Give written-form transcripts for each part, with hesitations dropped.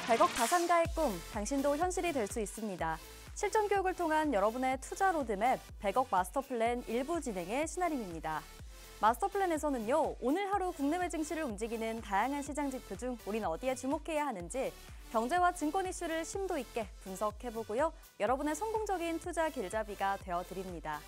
100억 다산가의 꿈, 당신도 현실이 될 수 있습니다. 실전 교육을 통한 여러분의 투자 로드맵 100억 마스터 플랜 일부 진행의 신하림입니다. 마스터 플랜에서는요, 오늘 하루 국내외 증시를 움직이는 다양한 시장 지표 중 우리는 어디에 주목해야 하는지 경제와 증권 이슈를 심도 있게 분석해보고요. 여러분의 성공적인 투자 길잡이가 되어드립니다.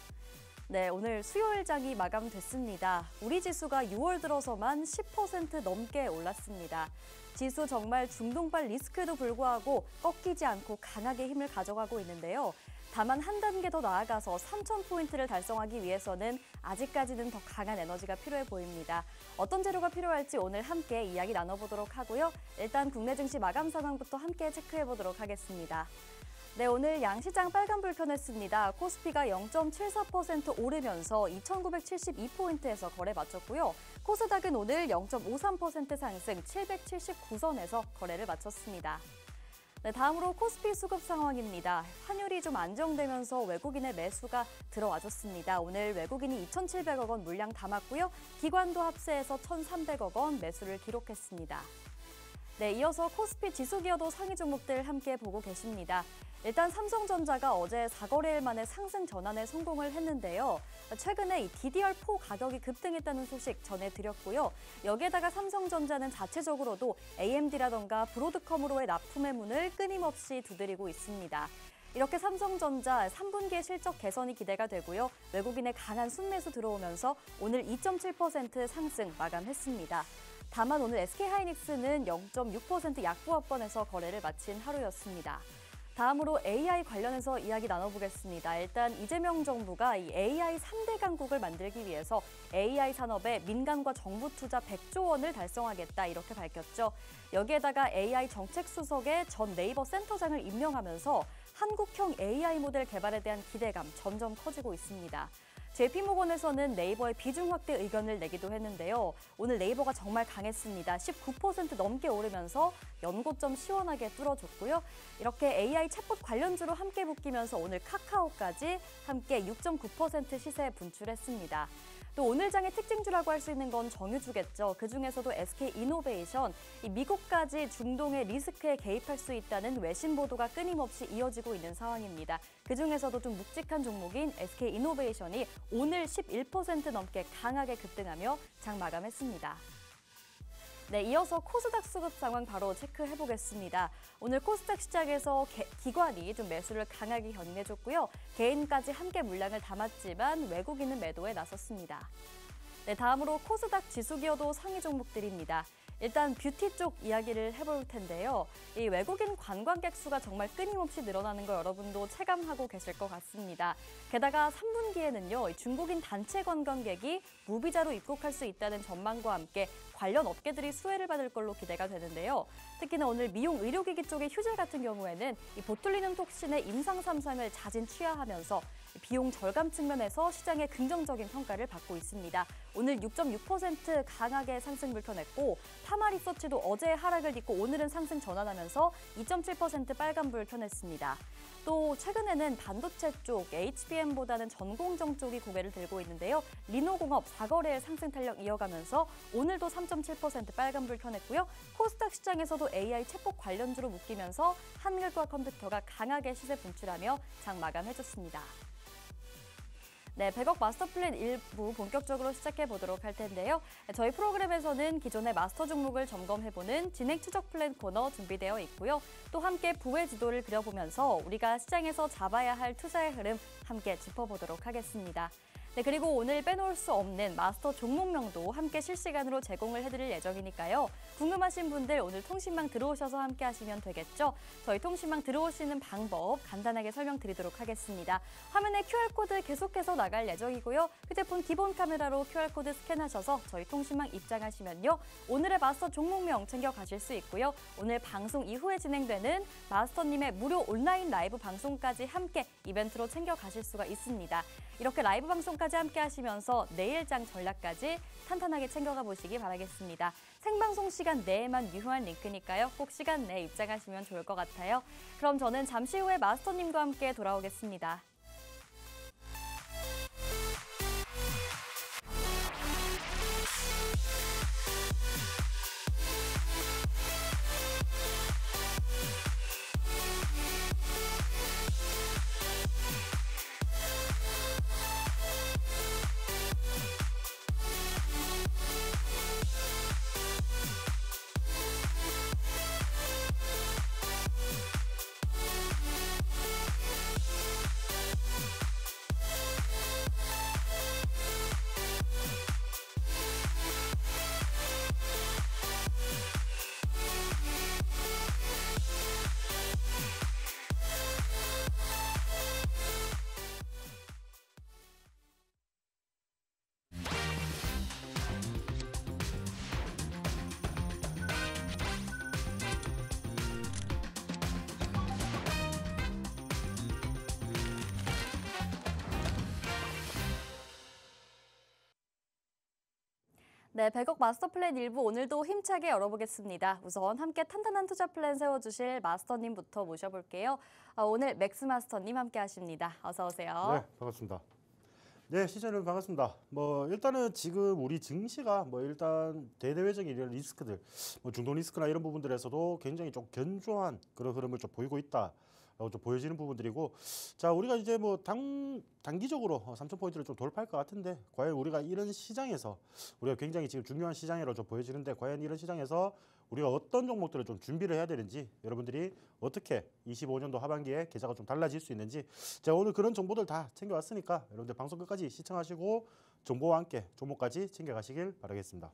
네, 오늘 수요일장이 마감됐습니다. 우리 지수가 6월 들어서만 10% 넘게 올랐습니다. 지수 정말 중동발 리스크에도 불구하고 꺾이지 않고 강하게 힘을 가져가고 있는데요. 다만 한 단계 더 나아가서 3,000포인트를 달성하기 위해서는 아직까지는 더 강한 에너지가 필요해 보입니다. 어떤 재료가 필요할지 오늘 함께 이야기 나눠보도록 하고요. 일단 국내 증시 마감 상황부터 함께 체크해보도록 하겠습니다. 네, 오늘 양시장 빨간불 켜냈습니다. 코스피가 0.74% 오르면서 2,972포인트에서 거래 마쳤고요. 코스닥은 오늘 0.53% 상승 779선에서 거래를 마쳤습니다. 네, 다음으로 코스피 수급 상황입니다. 환율이 좀 안정되면서 외국인의 매수가 들어와줬습니다. 오늘 외국인이 2,700억 원 물량 담았고요. 기관도 합세해서 1,300억 원 매수를 기록했습니다. 네, 이어서 코스피 지수기여도 상위 종목들 함께 보고 계십니다. 일단 삼성전자가 어제 4거래일 만에 상승 전환에 성공을 했는데요. 최근에 이 DDR4 가격이 급등했다는 소식 전해드렸고요. 여기에다가 삼성전자는 자체적으로도 AMD라던가 브로드컴으로의 납품의 문을 끊임없이 두드리고 있습니다. 이렇게 삼성전자 3분기의 실적 개선이 기대가 되고요. 외국인의 강한 순매수 들어오면서 오늘 2.7% 상승 마감했습니다. 다만 오늘 SK하이닉스는 0.6% 약보합권에서 거래를 마친 하루였습니다. 다음으로 AI 관련해서 이야기 나눠보겠습니다. 일단 이재명 정부가 이 AI 3대 강국을 만들기 위해서 AI 산업에 민간과 정부 투자 100조 원을 달성하겠다 이렇게 밝혔죠. 여기에다가 AI 정책수석에 전 네이버 센터장을 임명하면서 한국형 AI 모델 개발에 대한 기대감 점점 커지고 있습니다. JP모건에서는 네이버의 비중 확대 의견을 내기도 했는데요. 오늘 네이버가 정말 강했습니다. 19% 넘게 오르면서 연고점 시원하게 뚫어줬고요. 이렇게 AI 챗봇 관련주로 함께 묶이면서 오늘 카카오까지 함께 6.9% 시세에 분출했습니다. 또 오늘 장의 특징주라고 할 수 있는 건 정유주겠죠. 그중에서도 SK이노베이션, 미국까지 중동의 리스크에 개입할 수 있다는 외신 보도가 끊임없이 이어지고 있는 상황입니다. 그중에서도 좀 묵직한 종목인 SK이노베이션이 오늘 11% 넘게 강하게 급등하며 장 마감했습니다. 네, 이어서 코스닥 수급 상황 바로 체크해보겠습니다. 오늘 코스닥 시장에서 기관이 좀 매수를 강하게 견인해줬고요. 개인까지 함께 물량을 담았지만 외국인은 매도에 나섰습니다. 네, 다음으로 코스닥 지수기여도 상위 종목들입니다. 일단 뷰티 쪽 이야기를 해볼 텐데요. 이 외국인 관광객 수가 정말 끊임없이 늘어나는 거 여러분도 체감하고 계실 것 같습니다. 게다가 3분기에는요, 중국인 단체 관광객이 무비자로 입국할 수 있다는 전망과 함께 관련 업계들이 수혜를 받을 걸로 기대가 되는데요. 특히나 오늘 미용 의료기기 쪽의 휴재 같은 경우에는 이 보툴리눔 톡신의 임상 3상을 자진 취하하면서 비용 절감 측면에서 시장의 긍정적인 평가를 받고 있습니다. 오늘 6.6% 강하게 상승 불켜냈고 파마리서치도 어제 하락을 딛고 오늘은 상승 전환하면서 2.7% 빨간불 켜냈습니다. 또 최근에는 반도체 쪽 HBM보다는 전공정 쪽이 고개를 들고 있는데요. 리노공업 4거래일 상승 탄력 이어가면서 오늘도 3.7% 빨간불 켜냈고요. 코스닥 시장에서도 AI 챗봇 관련주로 묶이면서 한글과 컴퓨터가 강하게 시세 분출하며 장 마감해줬습니다. 네, 100억 마스터 플랜 일부 본격적으로 시작해보도록 할 텐데요. 저희 프로그램에서는 기존의 마스터 종목을 점검해보는 진행 추적 플랜 코너 준비되어 있고요. 또 함께 부의 지도를 그려보면서 우리가 시장에서 잡아야 할 투자의 흐름 함께 짚어보도록 하겠습니다. 네, 그리고 오늘 빼놓을 수 없는 마스터 종목명도 함께 실시간으로 제공을 해드릴 예정이니까요. 궁금하신 분들 오늘 통신망 들어오셔서 함께 하시면 되겠죠. 저희 통신망 들어오시는 방법 간단하게 설명드리도록 하겠습니다. 화면에 QR코드 계속해서 나갈 예정이고요. 휴대폰 기본 카메라로 QR코드 스캔하셔서 저희 통신망 입장하시면요. 오늘의 마스터 종목명 챙겨가실 수 있고요. 오늘 방송 이후에 진행되는 마스터님의 무료 온라인 라이브 방송까지 함께 이벤트로 챙겨가실 수가 있습니다. 이렇게 라이브 방송까지 함께 하시면서 내일장 전략까지 탄탄하게 챙겨가 보시기 바라겠습니다. 생방송 시간 내에만 유효한 링크니까요. 꼭 시간 내에 입장하시면 좋을 것 같아요. 그럼 저는 잠시 후에 마스터님과 함께 돌아오겠습니다. 네, 100억 마스터 플랜 일부 오늘도 힘차게 열어보겠습니다. 우선 함께 탄탄한 투자 플랜 세워주실 마스터님부터 모셔볼게요. 오늘 맥스 마스터님 함께 하십니다. 어서 오세요. 네, 반갑습니다. 네, 시청자여러분 반갑습니다. 일단은 지금 우리 증시가 일단 대대외적인 이런 리스크들, 중동 리스크나 이런 부분들에서도 굉장히 좀 견조한 그런 흐름을 좀 보이고 있다. 라고 좀 보여지는 부분들이고, 자, 우리가 이제 단기적으로 3,000포인트를 좀 돌파할 것 같은데, 과연 우리가 이런 시장에서, 우리가 굉장히 지금 중요한 시장이라고 좀 보여지는데, 과연 이런 시장에서 우리가 어떤 종목들을 좀 준비를 해야 되는지, 여러분들이 어떻게 25년도 하반기에 계좌가 좀 달라질 수 있는지, 제가 오늘 그런 정보들 다 챙겨왔으니까, 여러분들 방송 끝까지 시청하시고, 정보와 함께 종목까지 챙겨가시길 바라겠습니다.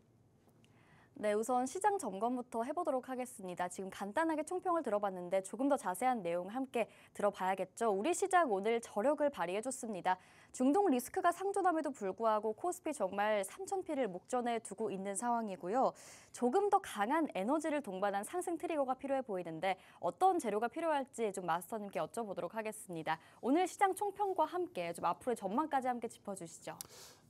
네, 우선 시장 점검부터 해보도록 하겠습니다. 지금 간단하게 총평을 들어봤는데 조금 더 자세한 내용 함께 들어봐야겠죠. 우리 시장 오늘 저력을 발휘해줬습니다. 중동 리스크가 상존함에도 불구하고 코스피 정말 3,000피를 목전에 두고 있는 상황이고요. 조금 더 강한 에너지를 동반한 상승 트리거가 필요해 보이는데 어떤 재료가 필요할지 좀 마스터님께 여쭤보도록 하겠습니다. 오늘 시장 총평과 함께 좀 앞으로의 전망까지 함께 짚어주시죠.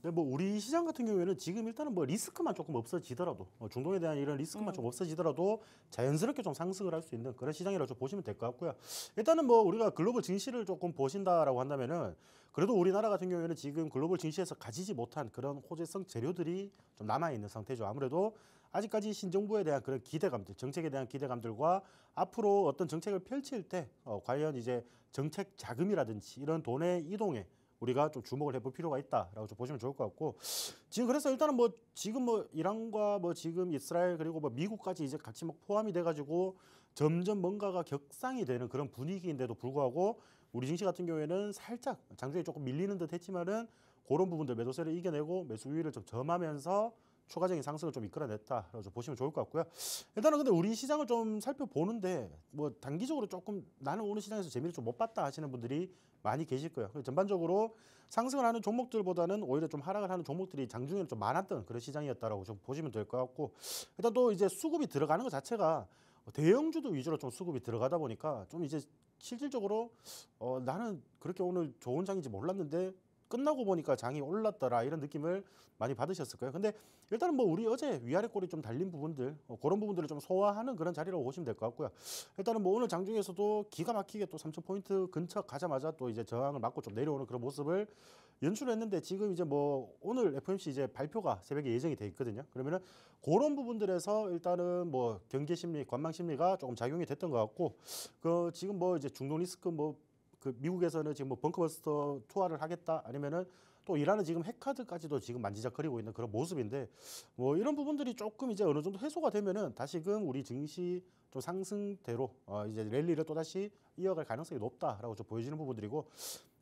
네, 우리 시장 같은 경우에는 지금 일단은 리스크만 조금 없어지더라도 중동에 대한 이런 리스크만 좀 없어지더라도 자연스럽게 좀 상승을 할 수 있는 그런 시장이라고 좀 보시면 될 것 같고요. 일단은 우리가 글로벌 증시를 조금 보신다라고 한다면은 그래도 우리나라 같은 경우에는 지금 글로벌 증시에서 가지지 못한 그런 호재성 재료들이 좀 남아 있는 상태죠. 아무래도 아직까지 신정부에 대한 그런 기대감들, 정책에 대한 기대감들과 앞으로 어떤 정책을 펼칠 때 과연 이제 정책 자금이라든지 이런 돈의 이동에 우리가 좀 주목을 해볼 필요가 있다라고 좀 보시면 좋을 것 같고, 지금 그래서 일단은 지금 이란과 지금 이스라엘 그리고 미국까지 이제 같이 포함이 돼가지고 점점 뭔가가 격상이 되는 그런 분위기인데도 불구하고 우리 증시 같은 경우에는 살짝 장중에 조금 밀리는 듯 했지만은 그런 부분들 매도세를 이겨내고 매수 우위를 좀 점하면서 추가적인 상승을 좀 이끌어냈다라고 좀 보시면 좋을 것 같고요. 일단은 근데 우리 시장을 좀 살펴보는데 단기적으로 조금 나는 오늘 시장에서 재미를 좀 못 봤다 하시는 분들이 많이 계실 거예요. 전반적으로 상승을 하는 종목들보다는 오히려 좀 하락을 하는 종목들이 장중에는 좀 많았던 그런 시장이었다라고 좀 보시면 될 것 같고, 일단 또 이제 수급이 들어가는 것 자체가 대형주도 위주로 좀 수급이 들어가다 보니까 좀 이제 실질적으로 나는 그렇게 오늘 좋은 장인지 몰랐는데 끝나고 보니까 장이 올랐더라 이런 느낌을 많이 받으셨을 거예요. 근데 일단은 우리 어제 위아래 꼴이 좀 달린 부분들 그런 부분들을 좀 소화하는 그런 자리라고 보시면 될 것 같고요. 일단은 오늘 장중에서도 기가 막히게 또 3,000포인트 근처 가자마자 또 이제 저항을 맞고 좀 내려오는 그런 모습을 연출했는데, 지금 이제 오늘 FOMC 이제 발표가 새벽에 예정이 돼 있거든요. 그러면은 그런 부분들에서 일단은 경계 심리, 관망 심리가 조금 작용이 됐던 것 같고, 지금 이제 중동 리스크 미국에서는 지금 벙커버스터 투하를 하겠다 아니면은 또 이란은 지금 핵카드까지도 지금 만지작거리고 있는 그런 모습인데, 이런 부분들이 조금 이제 어느 정도 해소가 되면은 다시금 우리 증시 좀 상승대로 이제 랠리를 또 다시 이어갈 가능성이 높다라고 좀 보여지는 부분들이고,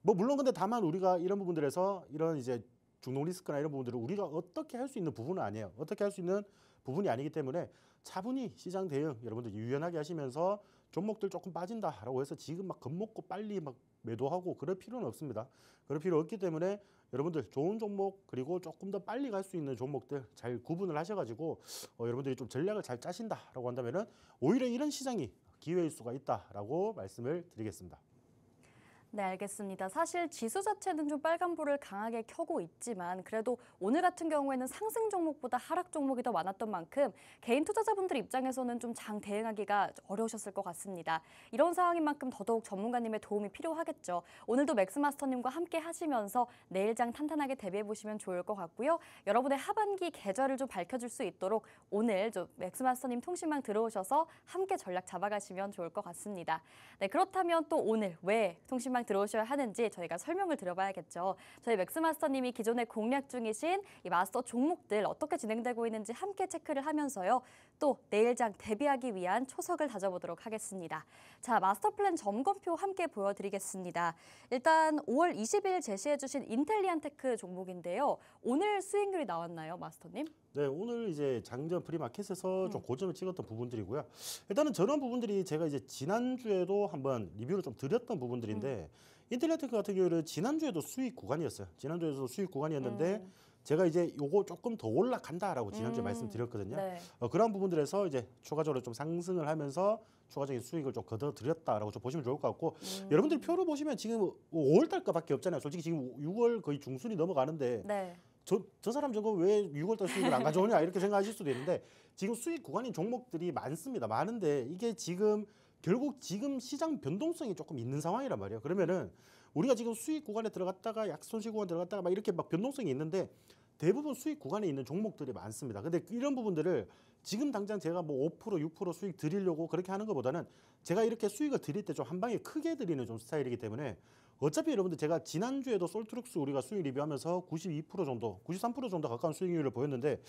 물론 근데 다만 우리가 이런 부분들에서 이런 이제 중동 리스크나 이런 부분들을 우리가 어떻게 할 수 있는 부분은 아니에요. 어떻게 할 수 있는 부분이 아니기 때문에 차분히 시장 대응 여러분들 유연하게 하시면서 종목들 조금 빠진다라고 해서 지금 겁먹고 빨리 매도하고 그럴 필요는 없습니다. 그럴 필요 없기 때문에 여러분들 좋은 종목 그리고 조금 더 빨리 갈 수 있는 종목들 잘 구분을 하셔가지고 여러분들이 좀 전략을 잘 짜신다라고 한다면은 오히려 이런 시장이 기회일 수가 있다라고 말씀을 드리겠습니다. 네, 알겠습니다. 사실 지수 자체는 좀 빨간불을 강하게 켜고 있지만 그래도 오늘 같은 경우에는 상승 종목보다 하락 종목이 더 많았던 만큼 개인 투자자분들 입장에서는 좀 장 대응하기가 어려우셨을 것 같습니다. 이런 상황인 만큼 더더욱 전문가님의 도움이 필요하겠죠. 오늘도 맥스마스터님과 함께 하시면서 내일 장 탄탄하게 대비해 보시면 좋을 것 같고요. 여러분의 하반기 계절을 좀 밝혀줄 수 있도록 오늘 좀 맥스마스터님 통신망 들어오셔서 함께 전략 잡아가시면 좋을 것 같습니다. 네, 그렇다면 또 오늘 왜 통신망 들어오셔야 하는지 저희가 설명을 드려봐야겠죠. 저희 맥스마스터님이 기존에 공략 중이신 이 마스터 종목들 어떻게 진행되고 있는지 함께 체크를 하면서요. 또 내일장 대비하기 위한 초석을 다져보도록 하겠습니다. 자, 마스터 플랜 점검표 함께 보여드리겠습니다. 일단 5월 20일 제시해주신 인텔리안테크 종목인데요. 오늘 수익률이 나왔나요, 마스터님? 네, 오늘 이제 장전 프리마켓에서 좀 고점을 찍었던 부분들이고요. 일단은 저런 부분들이 제가 이제 지난주에도 한번 리뷰를 좀 드렸던 부분들인데, 인텔리안테크 같은 경우는 지난주에도 수익 구간이었어요. 지난주에도 수익 구간이었는데 제가 이제 요거 조금 더 올라간다라고 지난주에 말씀드렸거든요. 네. 그런 부분들에서 이제 추가적으로 좀 상승을 하면서 추가적인 수익을 좀 거둬들였다라고 좀 보시면 좋을 것 같고, 여러분들이 표를 보시면 지금 5월 달 거밖에 없잖아요. 솔직히 지금 6월 거의 중순이 넘어가는데 네. 저 사람 저거 왜 6월달 수익을 안 가져오냐 이렇게 생각하실 수도 있는데 지금 수익 구간인 종목들이 많습니다. 많은데 이게 지금 결국 지금 시장 변동성이 조금 있는 상황이란 말이에요. 그러면은 우리가 지금 수익 구간에 들어갔다가 약손실 구간 들어갔다가 막 이렇게 막 변동성이 있는데 대부분 수익 구간에 있는 종목들이 많습니다. 근데 이런 부분들을 지금 당장 제가 뭐 5% 6% 수익 드리려고 그렇게 하는 것보다는 제가 이렇게 수익을 드릴 때 좀 한 방에 크게 드리는 좀 스타일이기 때문에 어차피 여러분들 제가 지난주에도 솔트룩스 우리가 수익 리뷰하면서 92% 정도, 93% 정도 가까운 수익률을 보였는데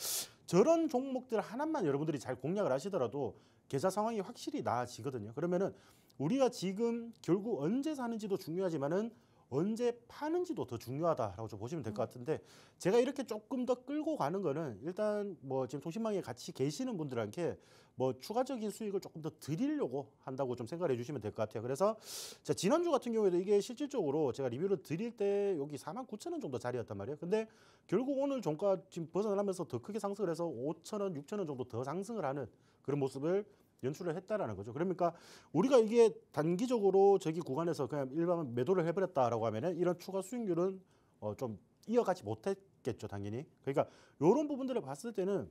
저런 종목들 하나만 여러분들이 잘 공략을 하시더라도 계좌 상황이 확실히 나아지거든요. 그러면은 우리가 지금 결국 언제 사는지도 중요하지만은 언제 파는지도 더 중요하다라고 좀 보시면 될 것 같은데 제가 이렇게 조금 더 끌고 가는 거는 일단 뭐 지금 통신망에 같이 계시는 분들한테 뭐 추가적인 수익을 조금 더 드리려고 한다고 좀 생각해 주시면 될 것 같아요. 그래서 자, 지난주 같은 경우에도 이게 실질적으로 제가 리뷰를 드릴 때 여기 49,000원 정도 자리였단 말이에요. 근데 결국 오늘 종가 지금 벗어나면서 더 크게 상승을 해서 5,000원, 6,000원 정도 더 상승을 하는 그런 모습을 연출을 했다라는 거죠. 그러니까 우리가 이게 단기적으로 저기 구간에서 그냥 일반 매도를 해버렸다라고 하면은 이런 추가 수익률은 좀 이어가지 못했겠죠, 당연히. 그러니까 이런 부분들을 봤을 때는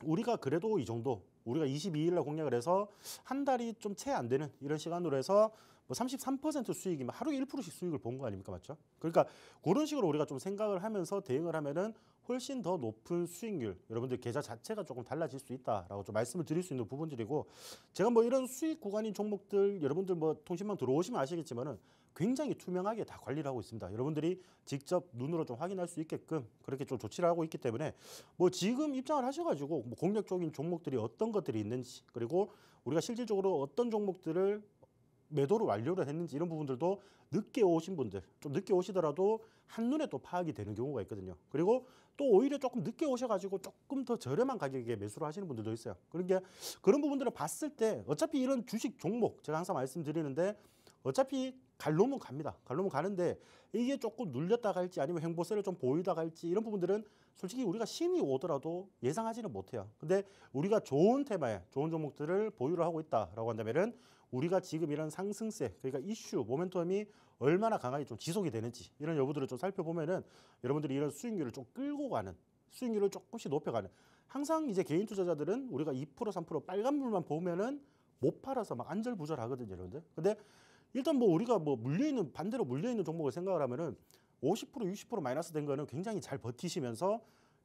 우리가 그래도 이 정도 우리가 22일 날 공략을 해서 한 달이 좀 채 안 되는 이런 시간으로 해서 뭐 33% 수익이면 하루에 1%씩 수익을 본 거 아닙니까, 맞죠? 그러니까 그런 식으로 우리가 좀 생각을 하면서 대응을 하면은 훨씬 더 높은 수익률, 여러분들 계좌 자체가 조금 달라질 수 있다라고 좀 말씀을 드릴 수 있는 부분들이고 제가 뭐 이런 수익 구간인 종목들 여러분들 뭐 통신망 들어오시면 아시겠지만은 굉장히 투명하게 다 관리를 하고 있습니다. 여러분들이 직접 눈으로 좀 확인할 수 있게끔 그렇게 좀 조치를 하고 있기 때문에 뭐 지금 입장을 하셔가지고 뭐 공략적인 종목들이 어떤 것들이 있는지 그리고 우리가 실질적으로 어떤 종목들을 매도를 완료를 했는지 이런 부분들도 늦게 오신 분들 좀 늦게 오시더라도 한눈에 또 파악이 되는 경우가 있거든요. 그리고 또 오히려 조금 늦게 오셔가지고 조금 더 저렴한 가격에 매수를 하시는 분들도 있어요. 그러니까 그런 부분들을 봤을 때 어차피 이런 주식 종목 제가 항상 말씀드리는데 어차피 갈 놈은 갑니다. 갈 놈은 가는데 이게 조금 눌렸다 갈지 아니면 횡보세를 좀 보이다 갈지 이런 부분들은 솔직히 우리가 신이 오더라도 예상하지는 못해요. 근데 우리가 좋은 테마에 좋은 종목들을 보유를 하고 있다라고 한다면은 우리가 지금 이런 상승세 그러니까 이슈 모멘텀이 얼마나 강하게 좀 지속이 되는지 이런 여부들을 좀 살펴보면은 여러분들이 이런 수익률을 좀 끌고 가는 수익률을 조금씩 높여가는 항상 이제 개인 투자자들은 우리가 2% 3% 빨간불만 보면은 못 팔아서 막 안절부절하거든요, 여러분들. 근데 일단 뭐 우리가 뭐 물려있는 반대로 물려있는 종목을 생각을 하면은 50% 60% 마이너스 된 거는 굉장히 잘 버티시면서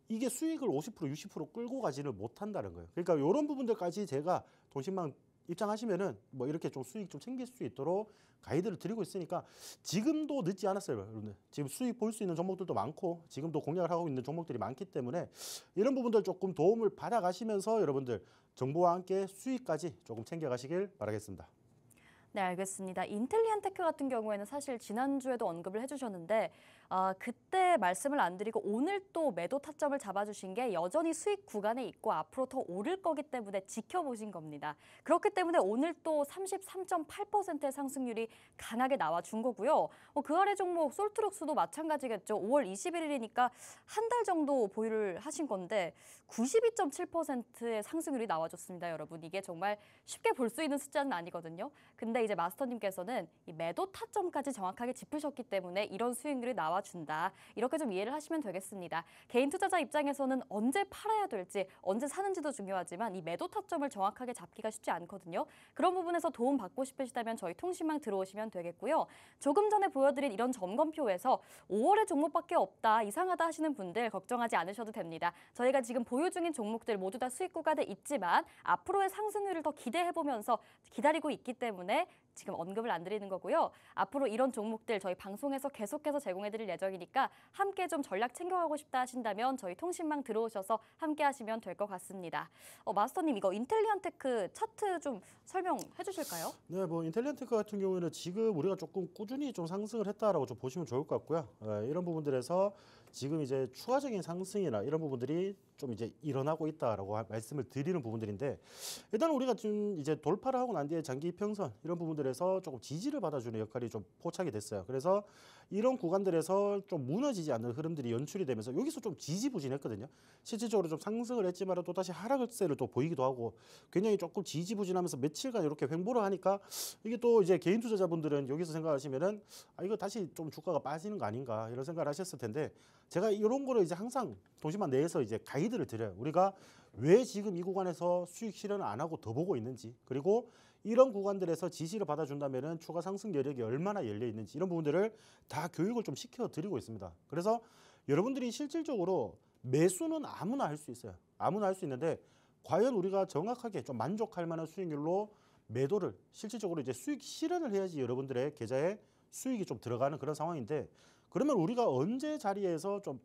이게 수익을 50% 60% 끌고 가지를 못한다는 거예요. 그러니까 이런 부분들까지 제가 통신망 입장하시면은 뭐 이렇게 좀 수익 좀 챙길 수 있도록 가이드를 드리고 있으니까 지금도 늦지 않았어요, 여러분들. 지금 수익 볼 수 있는 종목들도 많고 지금도 공략을 하고 있는 종목들이 많기 때문에 이런 부분들 조금 도움을 받아가시면서 여러분들 정보와 함께 수익까지 조금 챙겨가시길 바라겠습니다. 네, 알겠습니다. 인텔리안테크 같은 경우에는 사실 지난주에도 언급을 해주셨는데 그때 말씀을 안 드리고 오늘 또 매도 타점을 잡아주신 게 여전히 수익 구간에 있고 앞으로 더 오를 거기 때문에 지켜보신 겁니다. 그렇기 때문에 오늘 또 33.8%의 상승률이 강하게 나와준 거고요. 그 아래 종목 솔트룩스도 마찬가지겠죠. 5월 21일이니까 한 달 정도 보유를 하신 건데 92.7%의 상승률이 나와줬습니다, 여러분. 이게 정말 쉽게 볼 수 있는 숫자는 아니거든요. 근데 이제 마스터님께서는 이 매도 타점까지 정확하게 짚으셨기 때문에 이런 수익률이 나와준다. 이렇게 좀 이해를 하시면 되겠습니다. 개인 투자자 입장에서는 언제 팔아야 될지, 언제 사는지도 중요하지만 이 매도 타점을 정확하게 잡기가 쉽지 않거든요. 그런 부분에서 도움 받고 싶으시다면 저희 통신망 들어오시면 되겠고요. 조금 전에 보여드린 이런 점검표에서 5월에 종목밖에 없다, 이상하다 하시는 분들 걱정하지 않으셔도 됩니다. 저희가 지금 보유 중인 종목들 모두 다 수익 구간에 있지만 앞으로의 상승률을 더 기대해보면서 기다리고 있기 때문에 지금 언급을 안 드리는 거고요. 앞으로 이런 종목들 저희 방송에서 계속해서 제공해드릴 예정이니까 함께 좀 전략 챙겨가고 싶다 하신다면 저희 통신망 들어오셔서 함께 하시면 될 것 같습니다. 마스터님, 이거 인텔리안테크 차트 좀 설명해 주실까요? 네, 뭐 인텔리안테크 같은 경우에는 지금 우리가 조금 꾸준히 좀 상승을 했다라고 좀 보시면 좋을 것 같고요. 이런 부분들에서 지금 이제 추가적인 상승이나 이런 부분들이 좀 이제 일어나고 있다라고 말씀을 드리는 부분들인데 일단 우리가 지금 이제 돌파를 하고 난 뒤에 장기 이평선 이런 부분들에서 조금 지지를 받아주는 역할이 좀 포착이 됐어요. 그래서 이런 구간들에서 좀 무너지지 않는 흐름들이 연출이 되면서 여기서 좀 지지부진했거든요. 실질적으로 좀 상승을 했지만 또 다시 하락세를 또 보이기도 하고 굉장히 조금 지지부진하면서 며칠간 이렇게 횡보를 하니까 이게 또 이제 개인 투자자분들은 여기서 생각하시면은 이거 다시 좀 주가가 빠지는 거 아닌가 이런 생각을 하셨을 텐데 제가 이런 거를 이제 항상 동시만 내에서 이제 가이드를 드려요. 우리가 왜 지금 이 구간에서 수익 실현을 안 하고 더 보고 있는지, 그리고 이런 구간들에서 지시를 받아준다면은 추가 상승 여력이 얼마나 열려 있는지, 이런 부분들을 다 교육을 좀 시켜 드리고 있습니다. 그래서 여러분들이 실질적으로 매수는 아무나 할 수 있어요. 아무나 할 수 있는데 과연 우리가 정확하게 좀 만족할 만한 수익률로 매도를 실질적으로 이제 수익 실현을 해야지 여러분들의 계좌에 수익이 좀 들어가는 그런 상황인데, 그러면 우리가 언제 자리에서 좀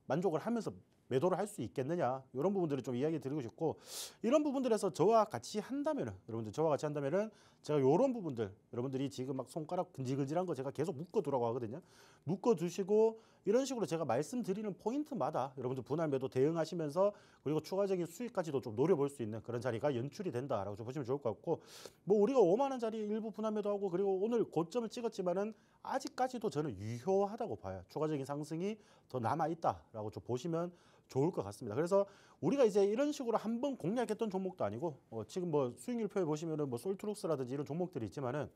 만족을 하면서 매도를 할 수 있겠느냐, 이런 부분들을 좀 이야기 드리고 싶고, 이런 부분들에서 저와 같이 한다면은, 여러분들 저와 같이 한다면은 제가 이런 부분들, 여러분들이 지금 막 손가락 근질근질한 거 제가 계속 묶어두라고 하거든요. 묶어두시고 이런 식으로 제가 말씀드리는 포인트마다 여러분들 분할 매도 대응하시면서, 그리고 추가적인 수익까지도 좀 노려볼 수 있는 그런 자리가 연출이 된다라고 좀 보시면 좋을 것 같고, 뭐 우리가 5만 원짜리 일부 분할 매도하고, 그리고 오늘 고점을 찍었지만은 아직까지도 저는 유효하다고 봐요. 추가적인 상승이 더 남아 있다라고 좀 보시면 좋을 것 같습니다. 그래서 우리가 이제 이런 식으로 한번 공략했던 종목도 아니고, 지금 뭐 수익률표에 보시면은 뭐 솔트룩스라든지 이런 종목들이 있지만은,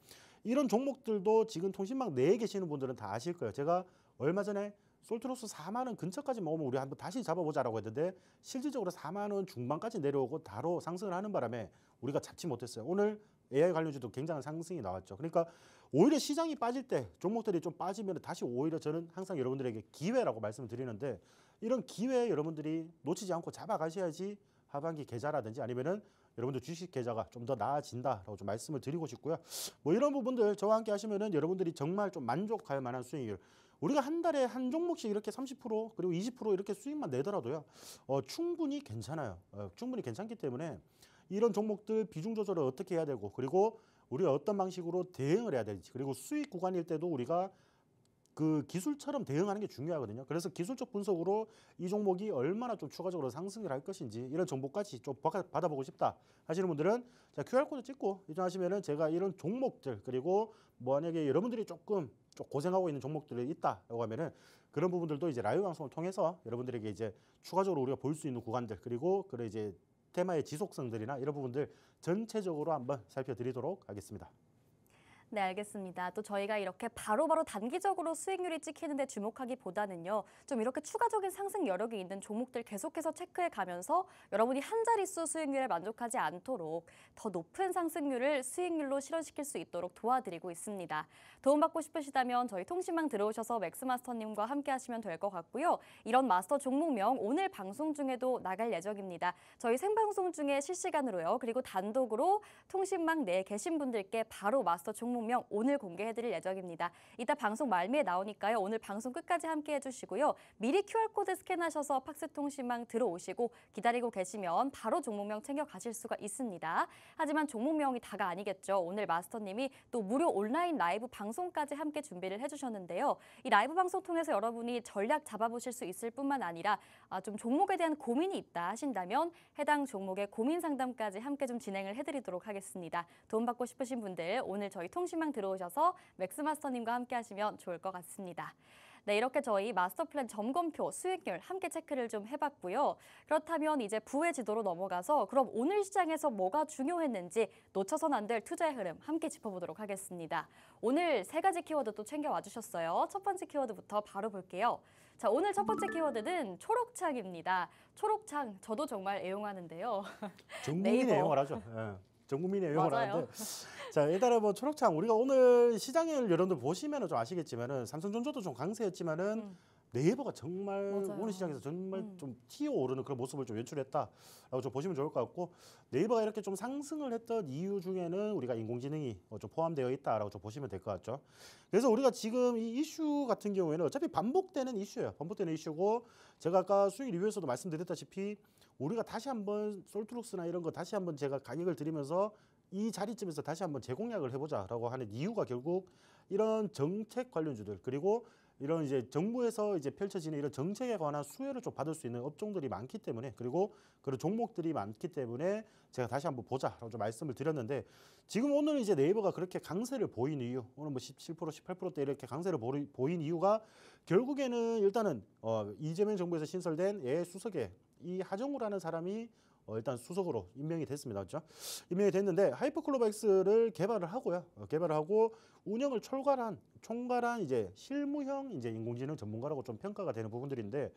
이런 종목들도 지금 통신망 내에 계시는 분들은 다 아실 거예요. 제가 얼마 전에 솔트룩스 4만 원 근처까지 먹으면 우리 한번 다시 잡아보자라고 했는데, 실질적으로 4만 원 중반까지 내려오고 바로 상승을 하는 바람에 우리가 잡지 못했어요. 오늘 AI 관련주도 굉장한 상승이 나왔죠. 그러니까 오히려 시장이 빠질 때 종목들이 좀 빠지면 다시 오히려 저는 항상 여러분들에게 기회라고 말씀을 드리는데, 이런 기회 여러분들이 놓치지 않고 잡아가셔야지 하반기 계좌라든지 아니면은 여러분들 주식 계좌가 좀 더 나아진다라고 좀 말씀을 드리고 싶고요. 뭐 이런 부분들 저와 함께 하시면은 여러분들이 정말 좀 만족할 만한 수익률, 우리가 한 달에 한 종목씩 이렇게 30% 그리고 20% 이렇게 수익만 내더라도요, 충분히 괜찮아요. 충분히 괜찮기 때문에 이런 종목들 비중 조절을 어떻게 해야 되고, 그리고 우리가 어떤 방식으로 대응을 해야 될지, 그리고 수익 구간일 때도 우리가 그 기술처럼 대응하는 게 중요하거든요. 그래서 기술적 분석으로 이 종목이 얼마나 좀 추가적으로 상승을 할 것인지, 이런 정보까지 좀 받아보고 싶다 하시는 분들은 자, QR코드 찍고 입장하시면은 제가 이런 종목들, 그리고 만약에 여러분들이 조금 고생하고 있는 종목들이 있다라고 하면은 그런 부분들도 이제 라이브 방송을 통해서 여러분들에게 이제 추가적으로 우리가 볼 수 있는 구간들, 그리고 그래 이제 테마의 지속성들이나 이런 부분들 전체적으로 한번 살펴드리도록 하겠습니다. 네, 알겠습니다. 또 저희가 이렇게 바로바로 단기적으로 수익률이 찍히는데 주목하기보다는요, 좀 이렇게 추가적인 상승 여력이 있는 종목들 계속해서 체크해 가면서 여러분이 한 자릿수 수익률에 만족하지 않도록 더 높은 상승률을 수익률로 실현시킬 수 있도록 도와드리고 있습니다. 도움받고 싶으시다면 저희 통신망 들어오셔서 맥스마스터님과 함께 하시면 될 것 같고요. 이런 마스터 종목명 오늘 방송 중에도 나갈 예정입니다. 저희 생방송 중에 실시간으로요, 그리고 단독으로 통신망 내에 계신 분들께 바로 마스터 종목명 오늘 공개해드릴 예정입니다. 이따 방송 말미에 나오니까요. 오늘 방송 끝까지 함께 해주시고요. 미리 QR코드 스캔하셔서 팍스통신망 들어오시고 기다리고 계시면 바로 종목명 챙겨가실 수가 있습니다. 하지만 종목명이 다가 아니겠죠. 오늘 마스터님이 또 무료 온라인 라이브 방송까지 함께 준비를 해주셨는데요. 이 라이브 방송 통해서 여러분이 전략 잡아보실 수 있을 뿐만 아니라 좀 종목에 대한 고민이 있다 하신다면 해당 종목의 고민 상담까지 함께 좀 진행을 해드리도록 하겠습니다. 도움받고 싶으신 분들 오늘 저희 통신망 들어오셔서 맥스마스터님과 함께 하시면 좋을 것 같습니다. 네, 이렇게 저희 마스터 플랜 점검표 수익률 함께 체크를 좀 해봤고요. 그렇다면 이제 부의 지도로 넘어가서 그럼 오늘 시장에서 뭐가 중요했는지 놓쳐선 안 될 투자의 흐름 함께 짚어보도록 하겠습니다. 오늘 세 가지 키워드 또 챙겨와 주셨어요. 첫 번째 키워드부터 바로 볼게요. 자, 오늘 첫 번째 키워드는 초록창입니다. 초록창 저도 정말 애용하는데요. 전 국민이 네이버. 애용을 하죠. 예. 전 국민이 애용을 맞아요. 하는데, 자, 일단은 뭐 초록창, 우리가 오늘 시장을 여러분들 보시면은 좀 아시겠지만은 삼성전자도 좀 강세였지만은 네이버가 정말 맞아요. 오늘 시장에서 정말 좀 튀어오르는 그런 모습을 좀 연출했다라고 좀 보시면 좋을 것 같고, 네이버가 이렇게 좀 상승을 했던 이유 중에는 우리가 인공지능이 좀 포함되어 있다라고 좀 보시면 될 것 같죠. 그래서 우리가 지금 이 이슈 같은 경우에는 어차피 반복되는 이슈예요. 반복되는 이슈고, 제가 아까 수익 리뷰에서도 말씀드렸다시피 우리가 다시 한번 솔트룩스나 이런 거 다시 한번 제가 가격을 드리면서 이 자리쯤에서 다시 한번 재공략을 해보자라고 하는 이유가 결국 이런 정책 관련주들, 그리고 이런 이제 정부에서 이제 펼쳐지는 이런 정책에 관한 수혜를 좀 받을 수 있는 업종들이 많기 때문에, 그리고 그런 종목들이 많기 때문에 제가 다시 한번 보자라고 좀 말씀을 드렸는데, 지금 오늘 이제 네이버가 그렇게 강세를 보인 이유, 오늘 뭐 17%, 18%대 이렇게 강세를 보인 이유가 결국에는 일단은 이재명 정부에서 신설된 AI 수석에 이 하정우라는 사람이 일단 수석으로 임명이 됐습니다. 그렇죠? 임명이 됐는데 하이퍼클로버X를 개발을 하고요. 개발을 하고 운영을 총괄한 이제 실무형 이제 인공지능 전문가라고 좀 평가가 되는 부분들인데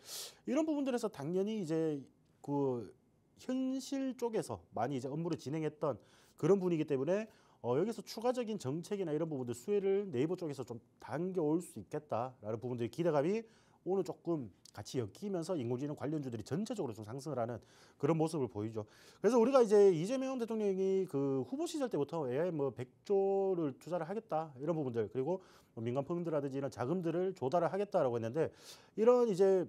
이런 부분들에서 당연히 이제 그 현실 쪽에서 많이 이제 업무를 진행했던 그런 분이기 때문에 여기서 추가적인 정책이나 이런 부분들 수혜를 네이버 쪽에서 좀 당겨올 수 있겠다라는 부분들의 기대감이 오늘 조금 같이 엮이면서 인공지능 관련주들이 전체적으로 좀 상승을 하는 그런 모습을 보이죠. 그래서 우리가 이제 이재명 대통령이 그 후보 시절 때부터 AI 뭐 100조를 투자를 하겠다 이런 부분들 그리고 뭐 민간 펀드라든지 이런 자금들을 조달을 하겠다라고 했는데 이런 이제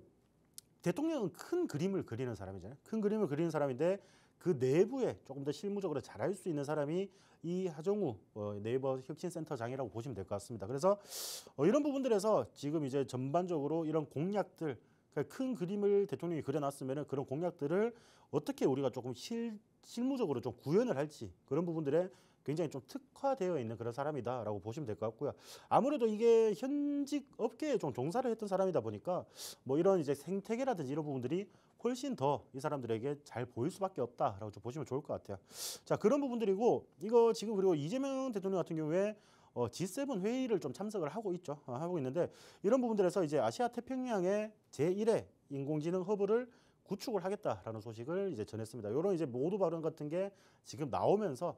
대통령은 큰 그림을 그리는 사람이잖아요. 큰 그림을 그리는 사람인데 그 내부에 조금 더 실무적으로 잘할 수 있는 사람이 이 하정우 네이버 혁신센터장이라고 보시면 될 것 같습니다. 그래서 이런 부분들에서 지금 이제 전반적으로 이런 공약들 그러니까 큰 그림을 대통령이 그려놨으면 그런 공약들을 어떻게 우리가 조금 실무적으로 좀 구현을 할지 그런 부분들에 굉장히 좀 특화되어 있는 그런 사람이다라고 보시면 될 것 같고요. 아무래도 이게 현직 업계에 좀 종사를 했던 사람이다 보니까 뭐 이런 이제 생태계라든지 이런 부분들이 훨씬 더 이 사람들에게 잘 보일 수밖에 없다라고 좀 보시면 좋을 것 같아요. 자, 그런 부분들이고 이거 지금 그리고 이재명 대통령 같은 경우에 G7 회의를 좀 참석을 하고 있죠. 하고 있는데 이런 부분들에서 이제 아시아 태평양의 제1의 인공지능 허브를 구축을 하겠다라는 소식을 이제 전했습니다. 이런 이제 모두 발언 같은 게 지금 나오면서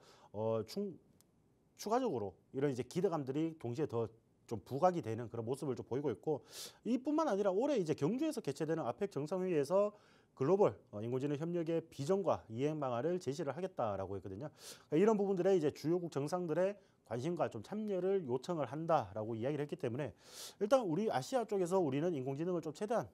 추가적으로 이런 이제 기대감들이 동시에 더 좀 부각이 되는 그런 모습을 좀 보이고 있고 이뿐만 아니라 올해 이제 경주에서 개최되는 아펙 정상회의에서 글로벌 인공지능 협력의 비전과 이행 방안을 제시를 하겠다라고 했거든요. 그러니까 이런 부분들에 이제 주요국 정상들의 관심과 좀 참여를 요청을 한다라고 이야기를 했기 때문에 일단 우리 아시아 쪽에서 우리는 인공지능을 좀 최대한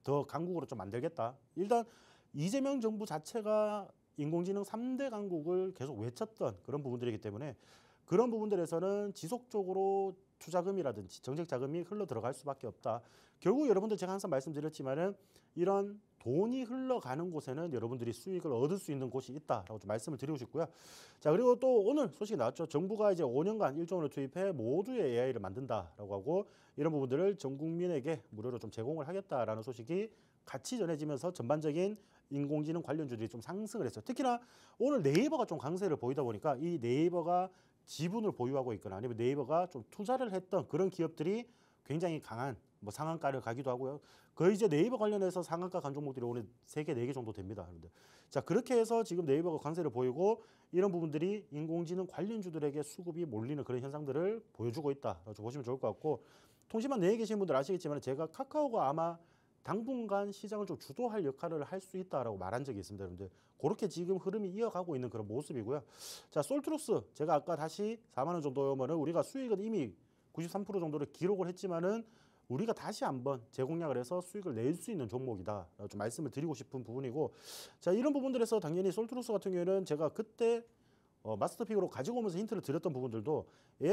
더 강국으로 좀 만들겠다. 일단 이재명 정부 자체가 인공지능 3대 강국을 계속 외쳤던 그런 부분들이기 때문에 그런 부분들에서는 지속적으로 투자금이라든지 정책 자금이 흘러 들어갈 수밖에 없다. 결국 여러분들 제가 항상 말씀드렸지만은 이런 돈이 흘러가는 곳에는 여러분들이 수익을 얻을 수 있는 곳이 있다라고 좀 말씀을 드리고 싶고요. 자, 그리고 또 오늘 소식이 나왔죠. 정부가 이제 5년간 1조 원을 투입해 모두의 AI를 만든다라고 하고 이런 부분들을 전 국민에게 무료로 좀 제공을 하겠다라는 소식이 같이 전해지면서 전반적인 인공지능 관련주들이 좀 상승을 했어요. 특히나 오늘 네이버가 좀 강세를 보이다 보니까 이 네이버가 지분을 보유하고 있거나 아니면 네이버가 좀 투자를 했던 그런 기업들이 굉장히 강한 뭐 상한가를 가기도 하고요. 거의 이제 네이버 관련해서 상한가 간 종목들이 오늘 3개, 4개 정도 됩니다. 자, 그렇게 해서 지금 네이버가 강세를 보이고 이런 부분들이 인공지능 관련주들에게 수급이 몰리는 그런 현상들을 보여주고 있다라고 보시면 좋을 것 같고 통신망 내에 계신 분들 아시겠지만 제가 카카오가 아마 당분간 시장을 좀 주도할 역할을 할 수 있다라고 말한 적이 있습니다, 여러분들. 그렇게 지금 흐름이 이어가고 있는 그런 모습이고요. 자, 솔트루스 제가 아까 다시 4만 원 정도면은 우리가 수익은 이미 93% 정도를 기록을 했지만은 우리가 다시 한번 재공략을 해서 수익을 낼 수 있는 종목이다. 좀 말씀을 드리고 싶은 부분이고, 자, 이런 부분들에서 당연히 솔트루스 같은 경우에는 제가 그때 마스터픽으로 가지고 오면서 힌트를 드렸던 부분들도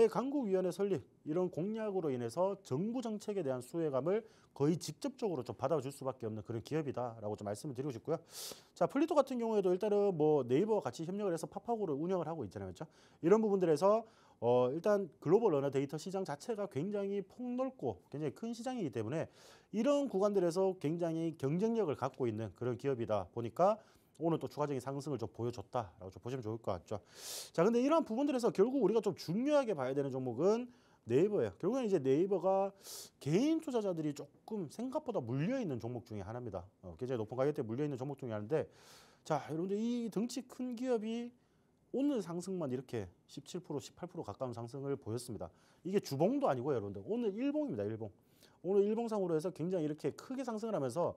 강국위원회 설립 이런 공약으로 인해서 정부 정책에 대한 수혜감을 거의 직접적으로 좀 받아줄 수밖에 없는 그런 기업이다라고 좀 말씀을 드리고 싶고요. 자, 플리토 같은 경우에도 일단은 뭐 네이버와 같이 협력을 해서 파파고를 운영을 하고 있잖아요, 그렇죠? 이런 부분들에서 일단 글로벌 언어 데이터 시장 자체가 굉장히 폭넓고 굉장히 큰 시장이기 때문에 이런 구간들에서 굉장히 경쟁력을 갖고 있는 그런 기업이다 보니까 오늘 또 추가적인 상승을 좀 보여줬다라고 좀 보시면 좋을 것 같죠. 자, 근데 이러한 부분들에서 결국 우리가 좀 중요하게 봐야 되는 종목은 네이버예요. 결국엔 이제 네이버가 개인 투자자들이 조금 생각보다 물려 있는 종목 중에 하나입니다. 굉장히 높은 가격대에 물려 있는 종목 중에 하나인데, 자, 여러분들 이 덩치 큰 기업이 오늘 상승만 이렇게 17%, 18% 가까운 상승을 보였습니다. 이게 주봉도 아니고요, 여러분들. 오늘 일봉입니다, 일봉. 오늘 일봉상으로 해서 굉장히 이렇게 크게 상승을 하면서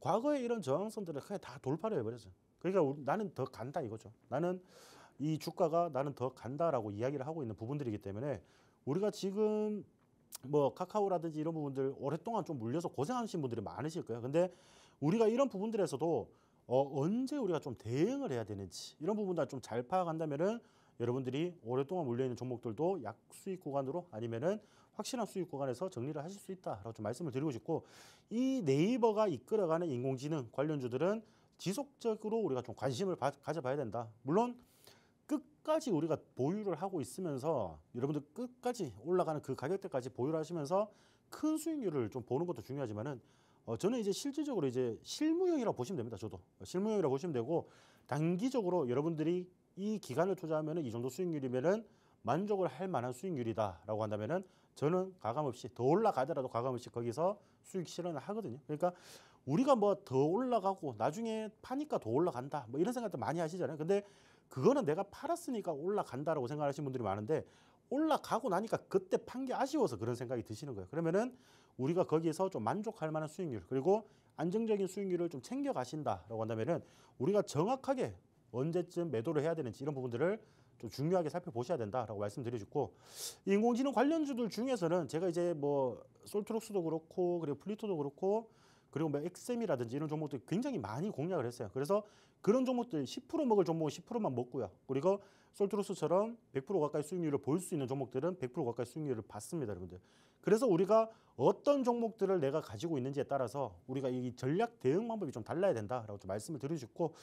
과거에 이런 저항선들을 그냥 다 돌파를 해버렸어요. 그러니까 나는 더 간다 이거죠. 나는 이 주가가 나는 더 간다라고 이야기를 하고 있는 부분들이기 때문에 우리가 지금 뭐 카카오라든지 이런 부분들 오랫동안 좀 물려서 고생하신 분들이 많으실 거예요. 근데 우리가 이런 부분들에서도 언제 우리가 좀 대응을 해야 되는지 이런 부분들 좀 잘 파악한다면은 여러분들이 오랫동안 물려있는 종목들도 약수익 구간으로 아니면은 확실한 수익 구간에서 정리를 하실 수 있다라고 좀 말씀을 드리고 싶고 이 네이버가 이끌어가는 인공지능 관련주들은 지속적으로 우리가 좀 관심을 가져봐야 된다. 물론 끝까지 우리가 보유를 하고 있으면서 여러분들 끝까지 올라가는 그 가격대까지 보유를 하시면서 큰 수익률을 좀 보는 것도 중요하지만은 저는 이제 실질적으로 이제 실무형이라고 보시면 됩니다. 저도 실무형이라고 보시면 되고 단기적으로 여러분들이 이 기간을 투자하면은 이 정도 수익률이면은 만족을 할 만한 수익률이다라고 한다면은 저는 가감없이 더 올라가더라도 가감없이 거기서 수익 실현을 하거든요. 그러니까 우리가 뭐 더 올라가고 나중에 파니까 더 올라간다 뭐 이런 생각도 많이 하시잖아요. 근데 그거는 내가 팔았으니까 올라간다라고 생각하시는 분들이 많은데 올라가고 나니까 그때 판 게 아쉬워서 그런 생각이 드시는 거예요. 그러면은 우리가 거기에서 좀 만족할 만한 수익률 그리고 안정적인 수익률을 좀 챙겨 가신다라고 한다면은 우리가 정확하게 언제쯤 매도를 해야 되는지 이런 부분들을 좀 중요하게 살펴보셔야 된다라고 말씀드리고 인공지능 관련주들 중에서는 제가 이제 뭐 솔트록스도 그렇고 그리고 플리토도 그렇고 그리고 뭐 엑셈이라든지 이런 종목들 굉장히 많이 공략을 했어요. 그래서 그런 종목들 10% 먹을 종목은 10%만 먹고요. 그리고 솔트록스처럼 100% 가까이 수익률을 볼 수 있는 종목들은 100% 가까이 수익률을 받습니다, 여러분들. 그래서 우리가 어떤 종목들을 내가 가지고 있는지에 따라서 우리가 이 전략 대응 방법이 좀 달라야 된다라고 좀 말씀을 드리고 싶고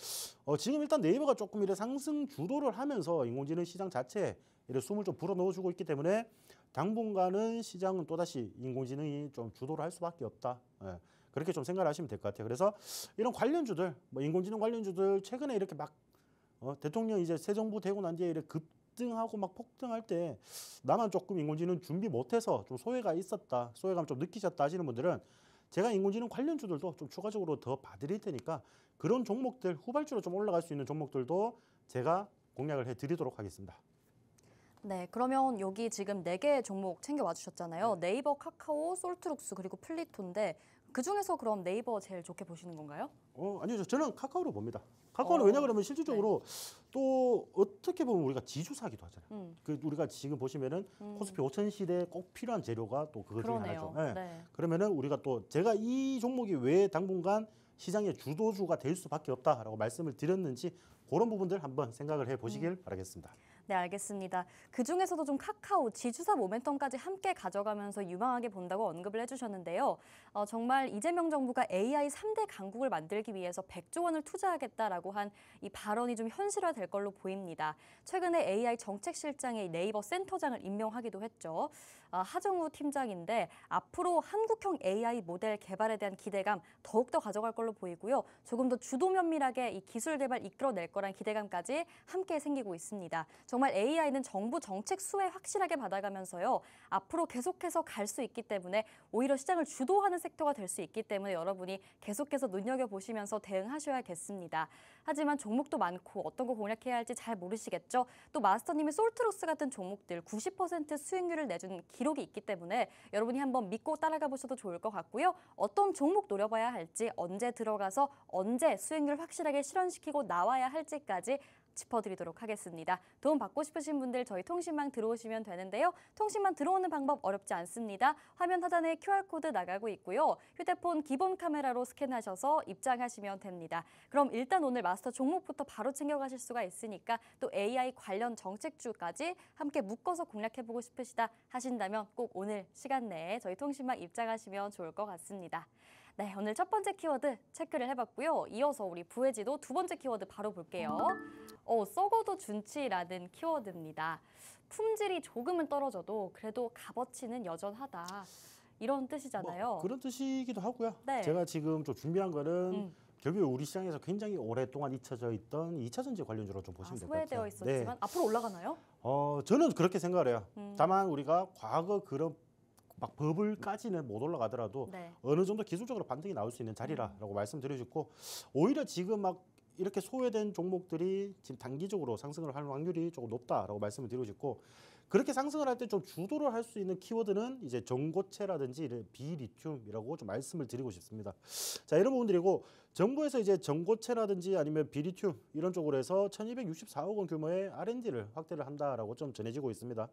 지금 일단 네이버가 조금 이래 상승 주도를 하면서 인공지능 시장 자체에 이래 숨을 좀 불어 넣어주고 있기 때문에 당분간은 시장은 또다시 인공지능이 좀 주도를 할 수밖에 없다. 예. 그렇게 좀 생각을 하시면 될 것 같아요. 그래서 이런 관련주들, 뭐 인공지능 관련주들 최근에 이렇게 막 대통령 이제 새 정부 되고 난 뒤에 이렇게 급등하고 막 폭등할 때 나만 조금 인공지능 준비 못해서 좀 소외가 있었다, 소외감 좀 느끼셨다 하시는 분들은 제가 인공지능 관련주들도 좀 추가적으로 더 봐드릴 테니까 그런 종목들 후발주로 좀 올라갈 수 있는 종목들도 제가 공략을 해드리도록 하겠습니다. 네, 그러면 여기 지금 4개의 종목 챙겨와 주셨잖아요. 네이버, 카카오, 솔트룩스 그리고 플리토인데 그중에서 그럼 네이버 제일 좋게 보시는 건가요? 아니요. 저는 카카오로 봅니다. 카카오는 어, 왜냐 그러면 실질적으로 또 어떻게 보면 우리가 지주사기도 하잖아요. 그 우리가 지금 보시면은 코스피 5000 시대에 꼭 필요한 재료가 또 그것 중에 그러네요. 하나죠. 예. 네. 그러면은 우리가 또 제가 이 종목이 왜 당분간 시장의 주도주가 될 수밖에 없다라고 말씀을 드렸는지 그런 부분들 한번 생각을 해 보시길 바라겠습니다. 네, 알겠습니다. 그중에서도 좀 카카오, 지주사 모멘텀까지 함께 가져가면서 유망하게 본다고 언급을 해주셨는데요. 정말 이재명 정부가 AI 3대 강국을 만들기 위해서 100조 원을 투자하겠다라고 한 이 발언이 좀 현실화될 걸로 보입니다. 최근에 AI 정책실장의 네이버 센터장을 임명하기도 했죠. 하정우 팀장인데 앞으로 한국형 AI 모델 개발에 대한 기대감 더욱더 가져갈 걸로 보이고요. 조금 더 주도 면밀하게 이 기술 개발 이끌어낼 거란 기대감까지 함께 생기고 있습니다. 정말 AI는 정부 정책 수혜 확실하게 받아가면서요. 앞으로 계속해서 갈 수 있기 때문에 오히려 시장을 주도하는 섹터가 될 수 있기 때문에 여러분이 계속해서 눈여겨보시면서 대응하셔야겠습니다. 하지만 종목도 많고 어떤 거 공략해야 할지 잘 모르시겠죠? 또 마스터님이 솔트로스 같은 종목들 90% 수익률을 내준 기록이 있기 때문에 여러분이 한번 믿고 따라가 보셔도 좋을 것 같고요. 어떤 종목 노려봐야 할지, 언제 들어가서 언제 수익률 확실하게 실현시키고 나와야 할지까지 짚어드리도록 하겠습니다. 도움 받고 싶으신 분들 저희 통신망 들어오시면 되는데요. 통신망 들어오는 방법 어렵지 않습니다. 화면 하단에 QR코드 나가고 있고요. 휴대폰 기본 카메라로 스캔하셔서 입장하시면 됩니다. 그럼 일단 오늘 마스터 종목부터 바로 챙겨가실 수가 있으니까 또 AI 관련 정책주까지 함께 묶어서 공략해보고 싶으시다 하신다면 꼭 오늘 시간 내에 저희 통신망 입장하시면 좋을 것 같습니다. 네, 오늘 첫 번째 키워드 체크를 해봤고요. 이어서 우리 부회지도 두 번째 키워드 바로 볼게요. 썩어도 준치라는 키워드입니다. 품질이 조금은 떨어져도 그래도 값어치는 여전하다. 이런 뜻이잖아요. 뭐 그런 뜻이기도 하고요. 네. 제가 지금 좀 준비한 거는 결국 우리 시장에서 굉장히 오랫동안 잊혀져 있던 2차 전지 관련주로 좀 보시면 될 것 같아요. 소외되어 있었지만 앞으로 올라가나요? 저는 그렇게 생각을 해요. 다만 우리가 과거 그런 막 버블까지는 못 올라가더라도 네. 어느 정도 기술적으로 반등이 나올 수 있는 자리라고 말씀드려주고 오히려 지금 막 이렇게 소외된 종목들이 지금 단기적으로 상승을 할 확률이 조금 높다라고 말씀을 드리고 싶고 그렇게 상승을 할 때 좀 주도를 할 수 있는 키워드는 이제 전고체라든지 비리튬이라고 좀 말씀을 드리고 싶습니다. 자, 이런 부분들이고 정부에서 이제 전고체라든지 아니면 비리튬 이런 쪽으로 해서 1264억 원 규모의 R&D를 확대를 한다라고 좀 전해지고 있습니다.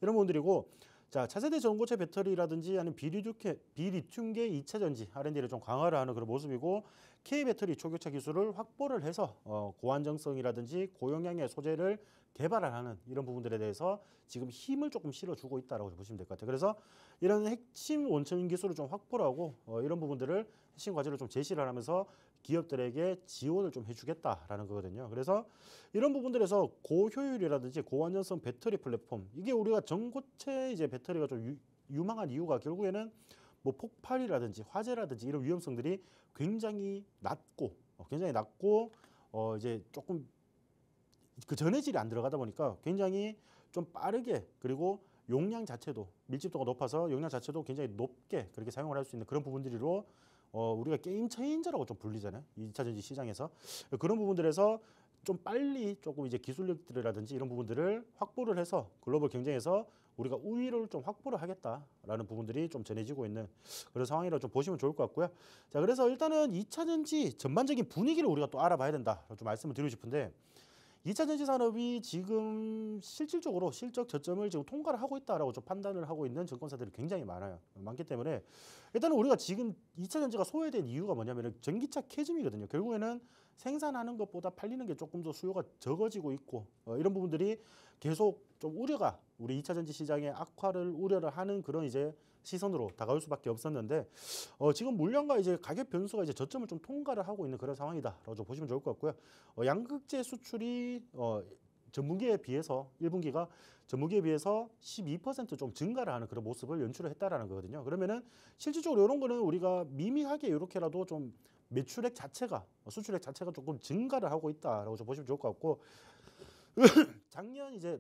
이런 부분들이고 자, 차세대 전고체 배터리라든지 아니면 비리튬계 2차 전지 R&D를 좀 강화를 하는 그런 모습이고 K배터리 초교차 기술을 확보를 해서 고안정성이라든지 고용량의 소재를 개발하는 이런 부분들에 대해서 지금 힘을 조금 실어주고 있다라고 보시면 될 것 같아요. 그래서 이런 핵심 원천 기술을 좀 확보를 하고 이런 부분들을 핵심 과제를 좀 제시를 하면서 기업들에게 지원을 좀 해주겠다라는 거거든요. 그래서 이런 부분들에서 고효율이라든지 고안전성 배터리 플랫폼 이게 우리가 전고체 이제 배터리가 좀 유망한 이유가 결국에는 뭐 폭발이라든지 화재라든지 이런 위험성들이 굉장히 낮고 이제 조금 그 전해질이 안 들어가다 보니까 굉장히 좀 빠르게, 그리고 용량 자체도 밀집도가 높아서 용량 자체도 굉장히 높게 그렇게 사용을 할 수 있는 그런 부분들로 우리가 게임 체인저라고 좀 불리잖아요. 2차 전지 시장에서 그런 부분들에서 좀 빨리 조금 이제 기술력들이라든지 이런 부분들을 확보를 해서 글로벌 경쟁에서 우리가 우위를 좀 확보를 하겠다라는 부분들이 좀 전해지고 있는 그런 상황이라고 좀 보시면 좋을 것 같고요. 자, 그래서 일단은 2차 전지 전반적인 분위기를 우리가 또 알아봐야 된다 좀 말씀을 드리고 싶은데, 2차 전지 산업이 지금 실질적으로 실적 저점을 지금 통과를 하고 있다라고 좀 판단을 하고 있는 증권사들이 굉장히 많기 때문에, 일단은 우리가 지금 2차 전지가 소외된 이유가 뭐냐면은 전기차 캐즘이거든요. 결국에는 생산하는 것보다 팔리는 게 조금 더 수요가 적어지고 있고, 이런 부분들이 계속 좀 우려가, 우리 2차 전지 시장의 악화를 우려를 하는 그런 이제 시선으로 다가올 수밖에 없었는데, 지금 물량과 이제 가격 변수가 이제 저점을 좀 통과를 하고 있는 그런 상황이다라고 좀 보시면 좋을 것 같고요. 양극재 수출이 전분기에 비해서 1분기가 전분기에 비해서 12%좀 증가를 하는 그런 모습을 연출을 했다라는 거거든요. 그러면은 실질적으로 이런 거는 우리가 미미하게 이렇게라도 좀 매출액 자체가, 수출액 자체가 조금 증가를 하고 있다라고 좀 보시면 좋을 것 같고, 작년 이제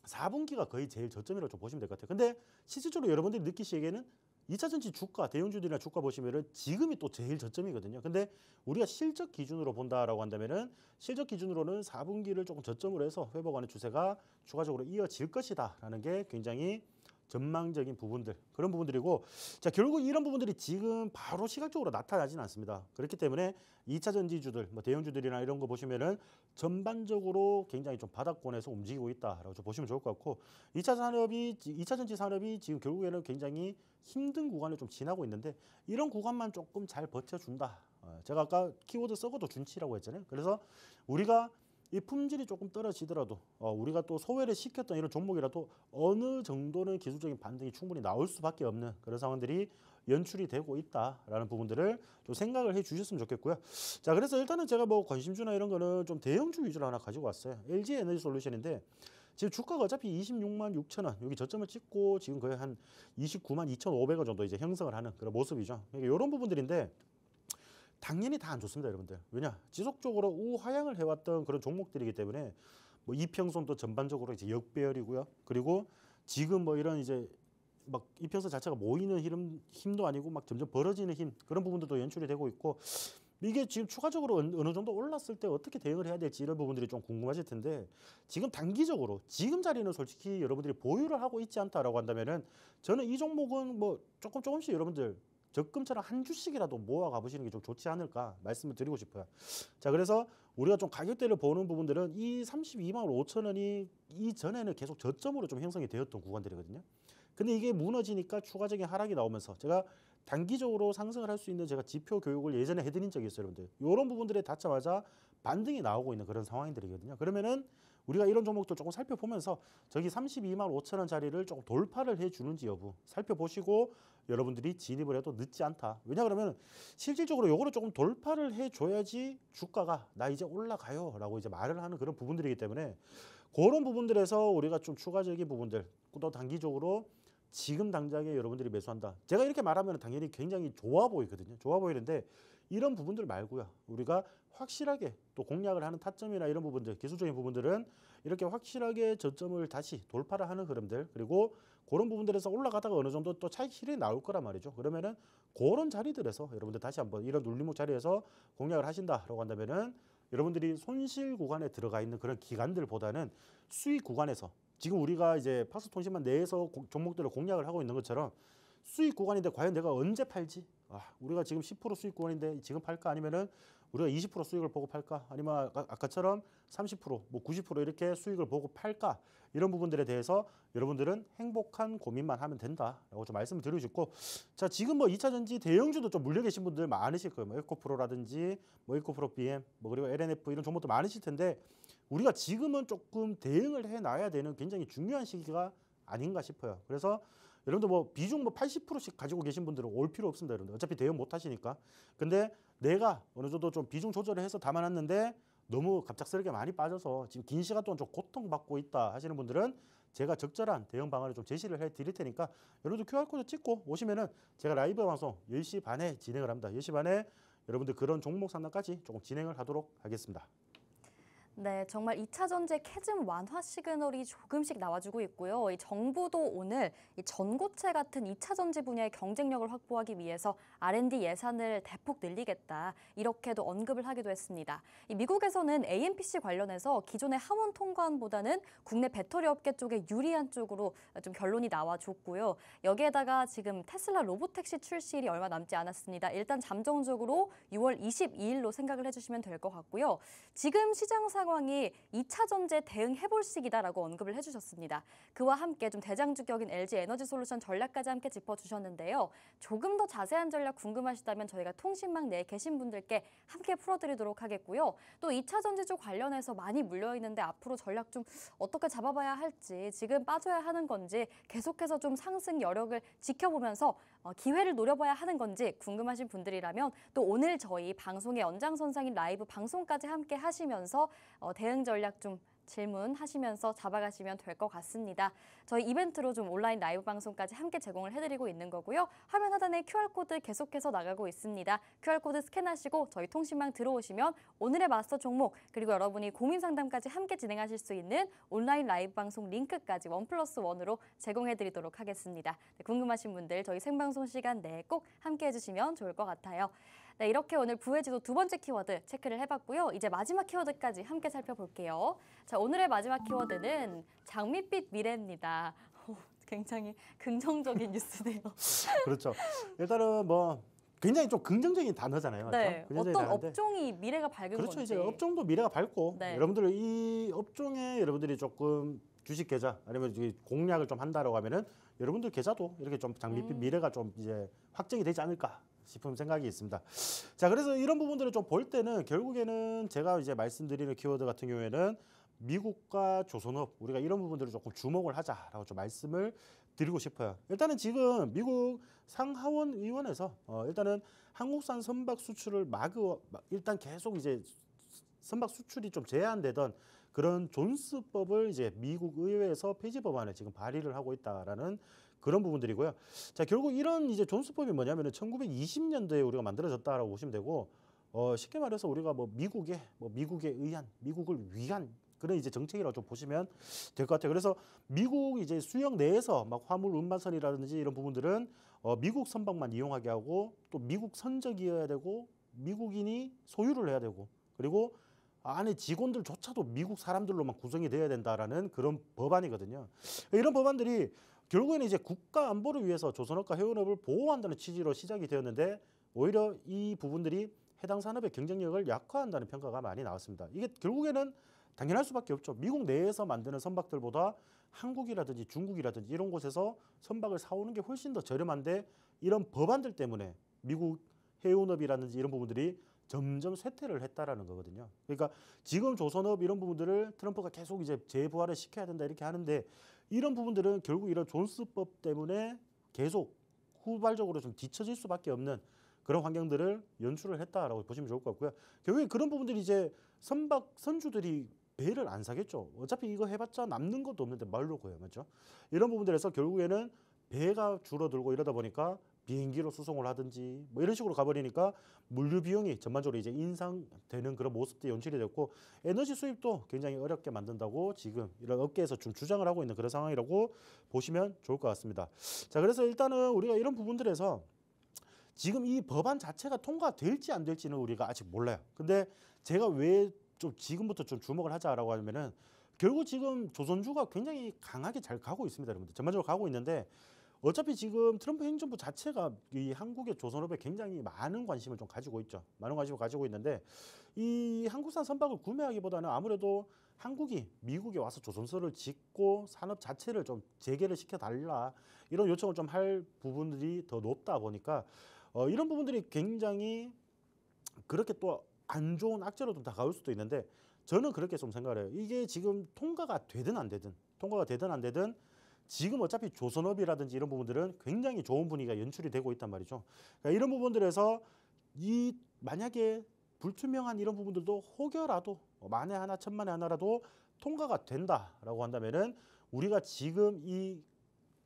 4분기가 거의 제일 저점이라고 좀 보시면 될 것 같아요. 근데 실질적으로 여러분들이 느끼시기에는 2차 전지 주가, 대형주들이나 주가 보시면은 지금이 또 제일 저점이거든요. 근데 우리가 실적 기준으로 본다라고 한다면은, 실적 기준으로는 4분기를 조금 저점으로 해서 회복하는 추세가 추가적으로 이어질 것이다라는 게 굉장히 전망적인 부분들, 그런 부분들이고, 자, 결국 이런 부분들이 지금 바로 시각적으로 나타나지는 않습니다. 그렇기 때문에 2차 전지주들, 뭐 대형주들이나 이런 거 보시면은 전반적으로 굉장히 좀 바닥권에서 움직이고 있다라고 좀 보시면 좋을 것 같고, 2차 전지 산업이 지금 결국에는 굉장히 힘든 구간을 좀 지나고 있는데, 이런 구간만 조금 잘 버텨준다. 제가 아까 키워드 썩어도 준치라고 했잖아요. 그래서 우리가 이 품질이 조금 떨어지더라도 우리가 또 소외를 시켰던 이런 종목이라도 어느 정도는 기술적인 반등이 충분히 나올 수밖에 없는 그런 상황들이 연출이 되고 있다라는 부분들을 좀 생각을 해 주셨으면 좋겠고요. 자, 그래서 일단은 제가 뭐 관심주나 이런 거는 좀 대형주 위주로 하나 가지고 왔어요. LG 에너지 솔루션인데, 지금 주가가 어차피 26만 6천 원 여기 저점을 찍고 지금 거의 한 29만 2,500원 정도 이제 형성을 하는 그런 모습이죠. 그러니까 이런 부분들인데, 당연히 다 안 좋습니다, 여러분들. 왜냐? 지속적으로 우하향을 해왔던 그런 종목들이기 때문에, 뭐 이평선도 전반적으로 이제 역배열이고요. 그리고 지금 뭐 이런 이제 막 이평선 자체가 모이는 힘도 아니고 막 점점 벌어지는 힘, 그런 부분들도 연출이 되고 있고, 이게 지금 추가적으로 어느 정도 올랐을 때 어떻게 대응을 해야 될지 이런 부분들이 좀 궁금하실 텐데, 지금 단기적으로 지금 자리는 솔직히 여러분들이 보유를 하고 있지 않다라고 한다면은, 저는 이 종목은 뭐 조금씩 여러분들 적금처럼 한 주씩이라도 모아 가보시는 게 좀 좋지 않을까 말씀을 드리고 싶어요. 자, 그래서 우리가 좀 가격대를 보는 부분들은 이 32만 5천 원이 이전에는 계속 저점으로 좀 형성이 되었던 구간들이거든요. 근데 이게 무너지니까 추가적인 하락이 나오면서, 제가 단기적으로 상승을 할 수 있는 제가 지표 교육을 예전에 해드린 적이 있어요, 여러분들. 이런 부분들에 닿자마자 반등이 나오고 있는 그런 상황들이거든요. 그러면은 우리가 이런 종목도 조금 살펴보면서 저기 32만 5천 원 자리를 조금 돌파를 해주는지 여부 살펴보시고 여러분들이 진입을 해도 늦지 않다. 왜냐 그러면 실질적으로 요거를 조금 돌파를 해줘야지 주가가 나 이제 올라가요 라고 이제 말을 하는 그런 부분들이기 때문에, 그런 부분들에서 우리가 좀 추가적인 부분들, 또 단기적으로 지금 당장에 여러분들이 매수한다. 제가 이렇게 말하면 당연히 굉장히 좋아 보이거든요. 좋아 보이는데, 이런 부분들 말고요, 우리가 확실하게 또 공략을 하는 타점이나 이런 부분들, 기술적인 부분들은 이렇게 확실하게 저점을 다시 돌파를 하는 흐름들, 그리고 그런 부분들에서 올라가다가 어느 정도 또 차익 실현이 나올 거란 말이죠. 그러면은 그런 자리들에서 여러분들 다시 한번 이런 눌림목 자리에서 공략을 하신다라고 한다면은, 여러분들이 손실 구간에 들어가 있는 그런 기간들보다는 수익 구간에서, 지금 우리가 이제 팍스통신만 내에서 종목들을 공략을 하고 있는 것처럼 수익 구간인데 과연 내가 언제 팔지? 우리가 지금 10% 수익 구간인데 지금 팔까? 아니면은 우리가 20% 수익을 보고 팔까? 아니면 아까처럼 30%, 뭐 90% 이렇게 수익을 보고 팔까? 이런 부분들에 대해서 여러분들은 행복한 고민만 하면 된다라고 좀 말씀을 드리고 싶고, 자, 지금 뭐 2차 전지 대형주도 좀 물려 계신 분들 많으실 거예요. 뭐 에코프로라든지 뭐 에코프로 BM, 뭐 그리고 LNF 이런 종목도 많으실 텐데, 우리가 지금은 조금 대응을 해놔야 되는 굉장히 중요한 시기가 아닌가 싶어요. 그래서 여러분들 뭐 비중 뭐 80%씩 가지고 계신 분들은 올 필요 없습니다, 여러분들. 어차피 대응 못 하시니까. 근데 내가 어느 정도 좀 비중 조절을 해서 담아놨는데 너무 갑작스럽게 많이 빠져서 지금 긴 시간 동안 좀 고통받고 있다 하시는 분들은 제가 적절한 대응 방안을 좀 제시를 해 드릴 테니까 여러분들 QR코드 찍고 오시면은 제가 라이브 방송 10시 반에 진행을 합니다. 10시 반에 여러분들 그런 종목 상담까지 조금 진행을 하도록 하겠습니다. 네, 정말 2차 전지 캐즘 완화 시그널이 조금씩 나와주고 있고요. 이 정부도 오늘 이 전고체 같은 2차 전지 분야의 경쟁력을 확보하기 위해서 R&D 예산을 대폭 늘리겠다. 이렇게도 언급을 하기도 했습니다. 이 미국에서는 AMPC 관련해서 기존의 하원 통과안보다는 국내 배터리 업계 쪽에 유리한 쪽으로 좀 결론이 나와줬고요. 여기에다가 지금 테슬라 로보택시 출시일이 얼마 남지 않았습니다. 일단 잠정적으로 6월 22일로 생각을 해주시면 될 것 같고요. 지금 시장 상황이 2차 전지에 대응해볼 시기다라고 언급을 해주셨습니다. 그와 함께 좀 대장주격인 LG 에너지 솔루션 전략까지 함께 짚어주셨는데요. 조금 더 자세한 전략 궁금하시다면 저희가 통신망 내에 계신 분들께 함께 풀어드리도록 하겠고요. 또 2차 전지주 관련해서 많이 물려있는데 앞으로 전략 좀 어떻게 잡아봐야 할지, 지금 빠져야 하는 건지, 계속해서 좀 상승 여력을 지켜보면서 기회를 노려봐야 하는 건지 궁금하신 분들이라면 또 오늘 저희 방송의 연장선상인 라이브 방송까지 함께 하시면서 대응 전략 좀 질문하시면서 잡아가시면 될 것 같습니다. 저희 이벤트로 좀 온라인 라이브 방송까지 함께 제공을 해드리고 있는 거고요. 화면 하단에 QR코드 계속해서 나가고 있습니다. QR코드 스캔하시고 저희 통신망 들어오시면 오늘의 마스터 종목 그리고 여러분이 고민 상담까지 함께 진행하실 수 있는 온라인 라이브 방송 링크까지 1+1으로 제공해드리도록 하겠습니다. 네, 궁금하신 분들 저희 생방송 시간 내에 꼭 함께 해주시면 좋을 것 같아요. 네, 이렇게 오늘 부회지도 두 번째 키워드 체크를 해봤고요. 이제 마지막 키워드까지 함께 살펴볼게요. 자, 오늘의 마지막 키워드는 장밋빛 미래입니다. 굉장히 긍정적인 뉴스네요. 그렇죠. 일단은 뭐 굉장히 좀 긍정적인 단어잖아요. 맞죠? 네, 긍정적인 어떤 단어인데. 업종이 미래가 밝은 그렇죠. 건지. 이제 업종도 미래가 밝고 네. 여러분들 이 업종에 여러분들이 조금 주식 계좌 아니면 공략을 좀 한다라고 하면은 여러분들 계좌도 이렇게 좀 장밋빛 미래가 좀 이제 확정이 되지 않을까 싶은 생각이 있습니다. 자, 그래서 이런 부분들을 좀 볼 때는 결국에는 제가 이제 말씀드리는 키워드 같은 경우에는 미국과 조선업 우리가 이런 부분들을 조금 주목을 하자라고 좀 말씀을 드리고 싶어요. 일단은 지금 미국 상하원 의원에서 일단은 한국산 선박 수출을 일단 계속 이제 선박 수출이 좀 제한되던 그런 존스법을 이제 미국 의회에서 폐지 법안을 지금 발의를 하고 있다라는 그런 부분들이고요. 자, 결국 이런 이제 존스법이 뭐냐면은 1920년대에 우리가 만들어졌다라고 보시면 되고, 쉽게 말해서 우리가 미국에 의한, 미국을 위한 그런 이제 정책이라고 좀 보시면 될 것 같아요. 그래서 미국 이제 수역 내에서 막 화물 운반선이라든지 이런 부분들은 미국 선박만 이용하게 하고 또 미국 선적이어야 되고 미국인이 소유를 해야 되고 그리고 안에 직원들조차도 미국 사람들로만 구성이 돼야 된다라는 그런 법안이거든요. 이런 법안들이 결국에는 이제 국가 안보를 위해서 조선업과 해운업을 보호한다는 취지로 시작이 되었는데 오히려 이 부분들이 해당 산업의 경쟁력을 약화한다는 평가가 많이 나왔습니다. 이게 결국에는 당연할 수밖에 없죠. 미국 내에서 만드는 선박들보다 한국이라든지 중국이라든지 이런 곳에서 선박을 사오는 게 훨씬 더 저렴한데 이런 법안들 때문에 미국 해운업이라든지 이런 부분들이 점점 쇠퇴를 했다라는 거거든요. 그러니까 지금 조선업 이런 부분들을 트럼프가 계속 이제 재부활을 시켜야 된다 이렇게 하는데 이런 부분들은 결국 이런 존스법 때문에 계속 후발적으로 좀 뒤처질 수밖에 없는 그런 환경들을 연출을 했다라고 보시면 좋을 것 같고요. 결국에 그런 부분들이 이제 선박 선주들이 배를 안 사겠죠. 어차피 이거 해봤자 남는 것도 없는데 말로 구해요, 맞죠? 이런 부분들에서 결국에는 배가 줄어들고 이러다 보니까 비행기로 수송을 하든지 뭐 이런 식으로 가버리니까 물류 비용이 전반적으로 이제 인상되는 그런 모습들이 연출이 됐고 에너지 수입도 굉장히 어렵게 만든다고 지금 이런 업계에서 좀 주장을 하고 있는 그런 상황이라고 보시면 좋을 것 같습니다. 자, 그래서 일단은 우리가 이런 부분들에서 지금 이 법안 자체가 통과될지 안 될지는 우리가 아직 몰라요. 근데 제가 왜 좀 지금부터 좀 주목을 하자라고 하면은 결국 지금 조선주가 굉장히 강하게 잘 가고 있습니다, 여러분들. 전반적으로 가고 있는데 어차피 지금 트럼프 행정부 자체가 이 한국의 조선업에 굉장히 많은 관심을 좀 가지고 있죠. 많은 관심을 가지고 있는데 이 한국산 선박을 구매하기보다는 아무래도 한국이 미국에 와서 조선소를 짓고 산업 자체를 좀 재개를 시켜달라 이런 요청을 좀 할 부분들이 더 높다 보니까 이런 부분들이 굉장히 그렇게 또 안 좋은 악재로 좀 다가올 수도 있는데 저는 그렇게 좀 생각을 해요. 이게 지금 통과가 되든 안 되든 지금 어차피 조선업이라든지 이런 부분들은 굉장히 좋은 분위기가 연출이 되고 있단 말이죠. 그러니까 이런 부분들에서 만약에 불투명한 이런 부분들도 혹여라도 만에 하나 천만에 하나라도 통과가 된다라고 한다면은 우리가 지금 이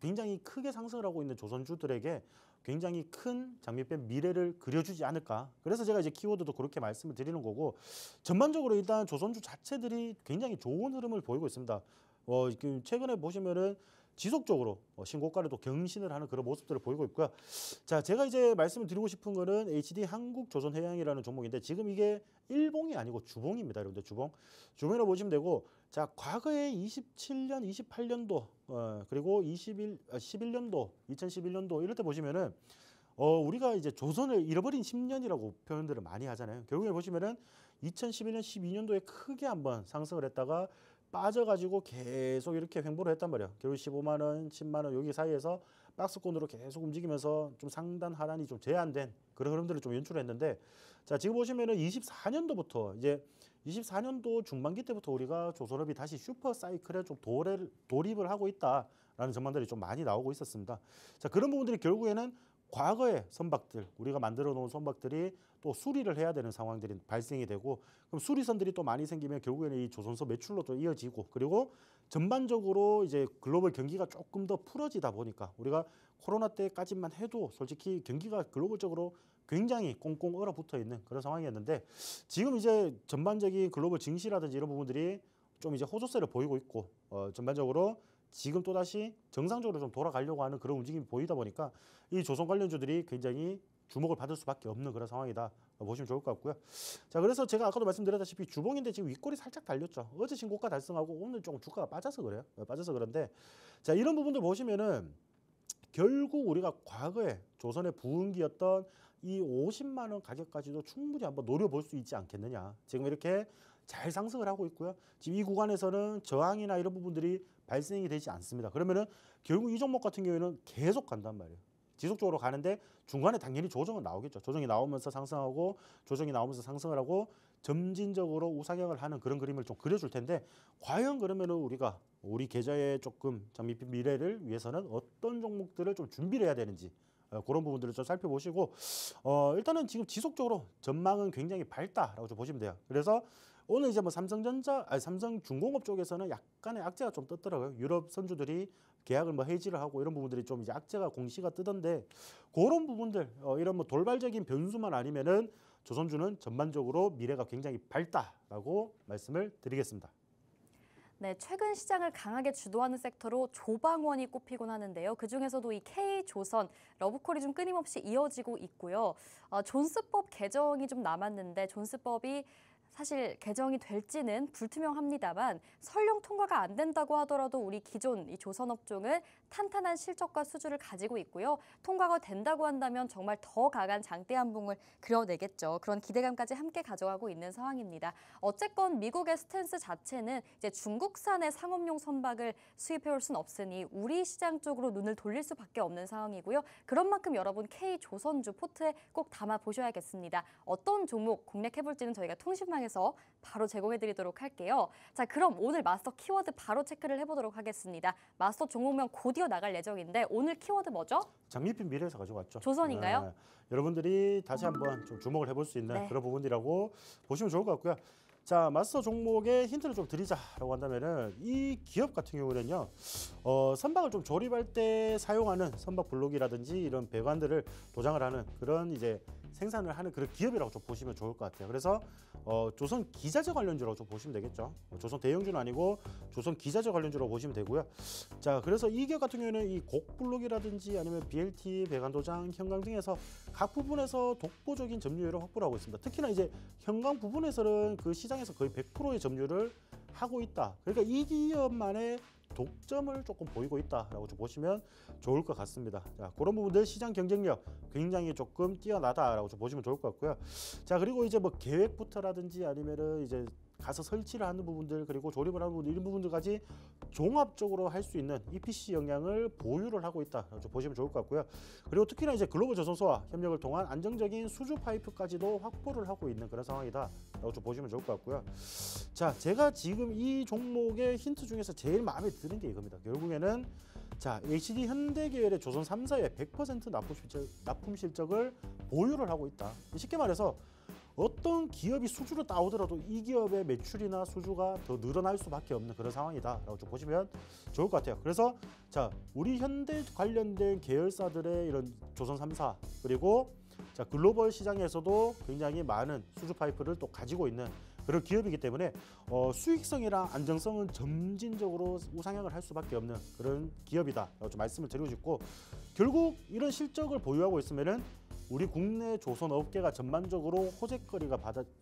굉장히 크게 상승을 하고 있는 조선주들에게 굉장히 큰 장밋빛 미래를 그려주지 않을까. 그래서 제가 이제 키워드도 그렇게 말씀을 드리는 거고, 전반적으로 일단 조선주 자체들이 굉장히 좋은 흐름을 보이고 있습니다. 최근에 보시면은 지속적으로 신고가를 또 경신을 하는 그런 모습들을 보이고 있고요. 자, 제가 이제 말씀을 드리고 싶은 거는 HD 한국조선해양이라는 종목인데 지금 이게 일봉이 아니고 주봉입니다. 여러분들 주봉. 주봉이라고 보시면 되고, 자, 과거에 27년, 28년도 그리고 11년도, 2011년도 이럴 때 보시면은 우리가 이제 조선을 잃어버린 10년이라고 표현들을 많이 하잖아요. 결국에 보시면은 2011년, 12년도에 크게 한번 상승을 했다가 빠져가지고 계속 이렇게 횡보를 했단 말이야. 결국 15만 원, 10만 원 여기 사이에서 박스권으로 계속 움직이면서 좀 상단 하단이 좀 제한된 그런 흐름들을 좀 연출을 했는데, 자, 지금 보시면은 24년도부터 이제 24년도 중반기 때부터 우리가 조선업이 다시 슈퍼 사이클에 좀 돌입을 하고 있다라는 전망들이 좀 많이 나오고 있었습니다. 자, 그런 부분들이 결국에는 과거의 선박들, 우리가 만들어 놓은 선박들이 또 수리를 해야 되는 상황들이 발생이 되고, 그럼 수리선들이 또 많이 생기면 결국에는 이 조선소 매출로 또 이어지고, 그리고 전반적으로 이제 글로벌 경기가 조금 더 풀어지다 보니까 우리가 코로나 때까지만 해도 솔직히 경기가 글로벌적으로 굉장히 꽁꽁 얼어붙어 있는 그런 상황이었는데, 지금 이제 전반적인 글로벌 증시라든지 이런 부분들이 좀 이제 호조세를 보이고 있고, 전반적으로 지금 또다시 정상적으로 좀 돌아가려고 하는 그런 움직임이 보이다 보니까 이 조선 관련주들이 굉장히 주목을 받을 수밖에 없는 그런 상황이다 보시면 좋을 것 같고요. 자, 그래서 제가 아까도 말씀드렸다시피 주봉인데 지금 윗골이 살짝 달렸죠. 어제 신고가 달성하고 오늘 조금 주가가 빠져서 그래요. 빠져서 그런데, 자, 이런 부분들 보시면은 결국 우리가 과거에 조선의 부흥기였던 이 50만 원 가격까지도 충분히 한번 노려볼 수 있지 않겠느냐. 지금 이렇게 잘 상승을 하고 있고요. 지금 이 구간에서는 저항이나 이런 부분들이 발생이 되지 않습니다. 그러면은 결국 이 종목 같은 경우에는 계속 간단 말이에요. 지속적으로 가는데 중간에 당연히 조정은 나오겠죠. 조정이 나오면서 상승하고 조정이 나오면서 상승을 하고 점진적으로 우상향을 하는 그런 그림을 좀 그려줄 텐데, 과연 그러면은 우리가 우리 계좌의 조금 장밋빛 미래를 위해서는 어떤 종목들을 좀 준비를 해야 되는지 그런 부분들을 좀 살펴보시고, 일단은 지금 지속적으로 전망은 굉장히 밝다라고 좀 보시면 돼요. 그래서 오늘 이제 뭐 삼성중공업 쪽에서는 약간의 악재가 좀 떴더라고요. 유럽 선주들이 계약을 뭐 해지를 하고 이런 부분들이 좀 이제 악재가 공시가 뜨던데, 그런 부분들 이런 뭐 돌발적인 변수만 아니면은 조선주는 전반적으로 미래가 굉장히 밝다라고 말씀을 드리겠습니다. 네, 최근 시장을 강하게 주도하는 섹터로 조방원이 꼽히곤 하는데요. 그중에서도 이 K조선, 러브콜이 좀 끊임없이 이어지고 있고요. 존스법 개정이 좀 남았는데 존스법이 사실 개정이 될지는 불투명합니다만, 설령 통과가 안 된다고 하더라도 우리 기존 이 조선업종은 탄탄한 실적과 수주를 가지고 있고요. 통과가 된다고 한다면 정말 더 강한 장대 한봉을 그려내겠죠. 그런 기대감까지 함께 가져가고 있는 상황입니다. 어쨌건 미국의 스탠스 자체는 이제 중국산의 상업용 선박을 수입해올 수는 없으니 우리 시장 쪽으로 눈을 돌릴 수밖에 없는 상황이고요. 그런 만큼 여러분 K조선주 포트에 꼭 담아 보셔야겠습니다. 어떤 종목 공략해볼지는 저희가 통신망에서 바로 제공해드리도록 할게요. 자, 그럼 오늘 마스터 키워드 바로 체크를 해보도록 하겠습니다. 마스터 종목명 곧이어 나갈 예정인데 오늘 키워드 뭐죠? 장밋빛 미래에서 가지고 왔죠. 조선인가요? 네, 여러분들이 다시 한번 좀 주목을 해볼 수 있는 네. 그런 부분이라고 보시면 좋을 것 같고요. 자, 마스터 종목의 힌트를 좀 드리자라고 한다면은 이 기업 같은 경우는요, 선박을 좀 조립할 때 사용하는 선박 블록이라든지 이런 배관들을 도장을 하는 그런 이제 생산을 하는 그런 기업이라고 좀 보시면 좋을 것 같아요. 그래서 조선 기자재 관련주라고 좀 보시면 되겠죠. 조선 대형주는 아니고 조선 기자재 관련주라고 보시면 되고요. 자, 그래서 이 기업 같은 경우에는 이 곡블록이라든지 아니면 BLT, 배관 도장, 현강 등에서 각 부분에서 독보적인 점유율을 확보를 하고 있습니다. 특히나 이제 현강 부분에서는 그 시장에서 거의 100%의 점유율을 하고 있다. 그러니까 이 기업만의 독점을 조금 보이고 있다라고 좀 보시면 좋을 것 같습니다. 자, 그런 부분들 시장 경쟁력 굉장히 조금 뛰어나다라고 좀 보시면 좋을 것 같고요. 자, 그리고 이제 뭐 계획부터라든지 아니면은 이제 가서 설치를 하는 부분들, 그리고 조립을 하는 부분들, 이런 부분들까지 종합적으로 할 수 있는 EPC 역량을 보유를 하고 있다 좀 보시면 좋을 것 같고요. 그리고 특히나 이제 글로벌 조선소와 협력을 통한 안정적인 수주 파이프까지도 확보를 하고 있는 그런 상황이다라고 좀 보시면 좋을 것 같고요. 자, 제가 지금 이 종목의 힌트 중에서 제일 마음에 드는 게 이겁니다. 결국에는 자, HD 현대계열의 조선 3사의 100% 납품 실적을 보유를 하고 있다. 쉽게 말해서 어떤 기업이 수주를 따오더라도 이 기업의 매출이나 수주가 더 늘어날 수밖에 없는 그런 상황이다라고 좀 보시면 좋을 것 같아요. 그래서 자, 우리 현대 관련된 계열사들의 이런 조선 3사 그리고 자, 글로벌 시장에서도 굉장히 많은 수주 파이프를 또 가지고 있는 그런 기업이기 때문에 수익성이랑 안정성은 점진적으로 우상향을 할 수밖에 없는 그런 기업이다라고 좀 말씀을 드리고 싶고, 결국 이런 실적을 보유하고 있으면은 우리 국내 조선 업계가 전반적으로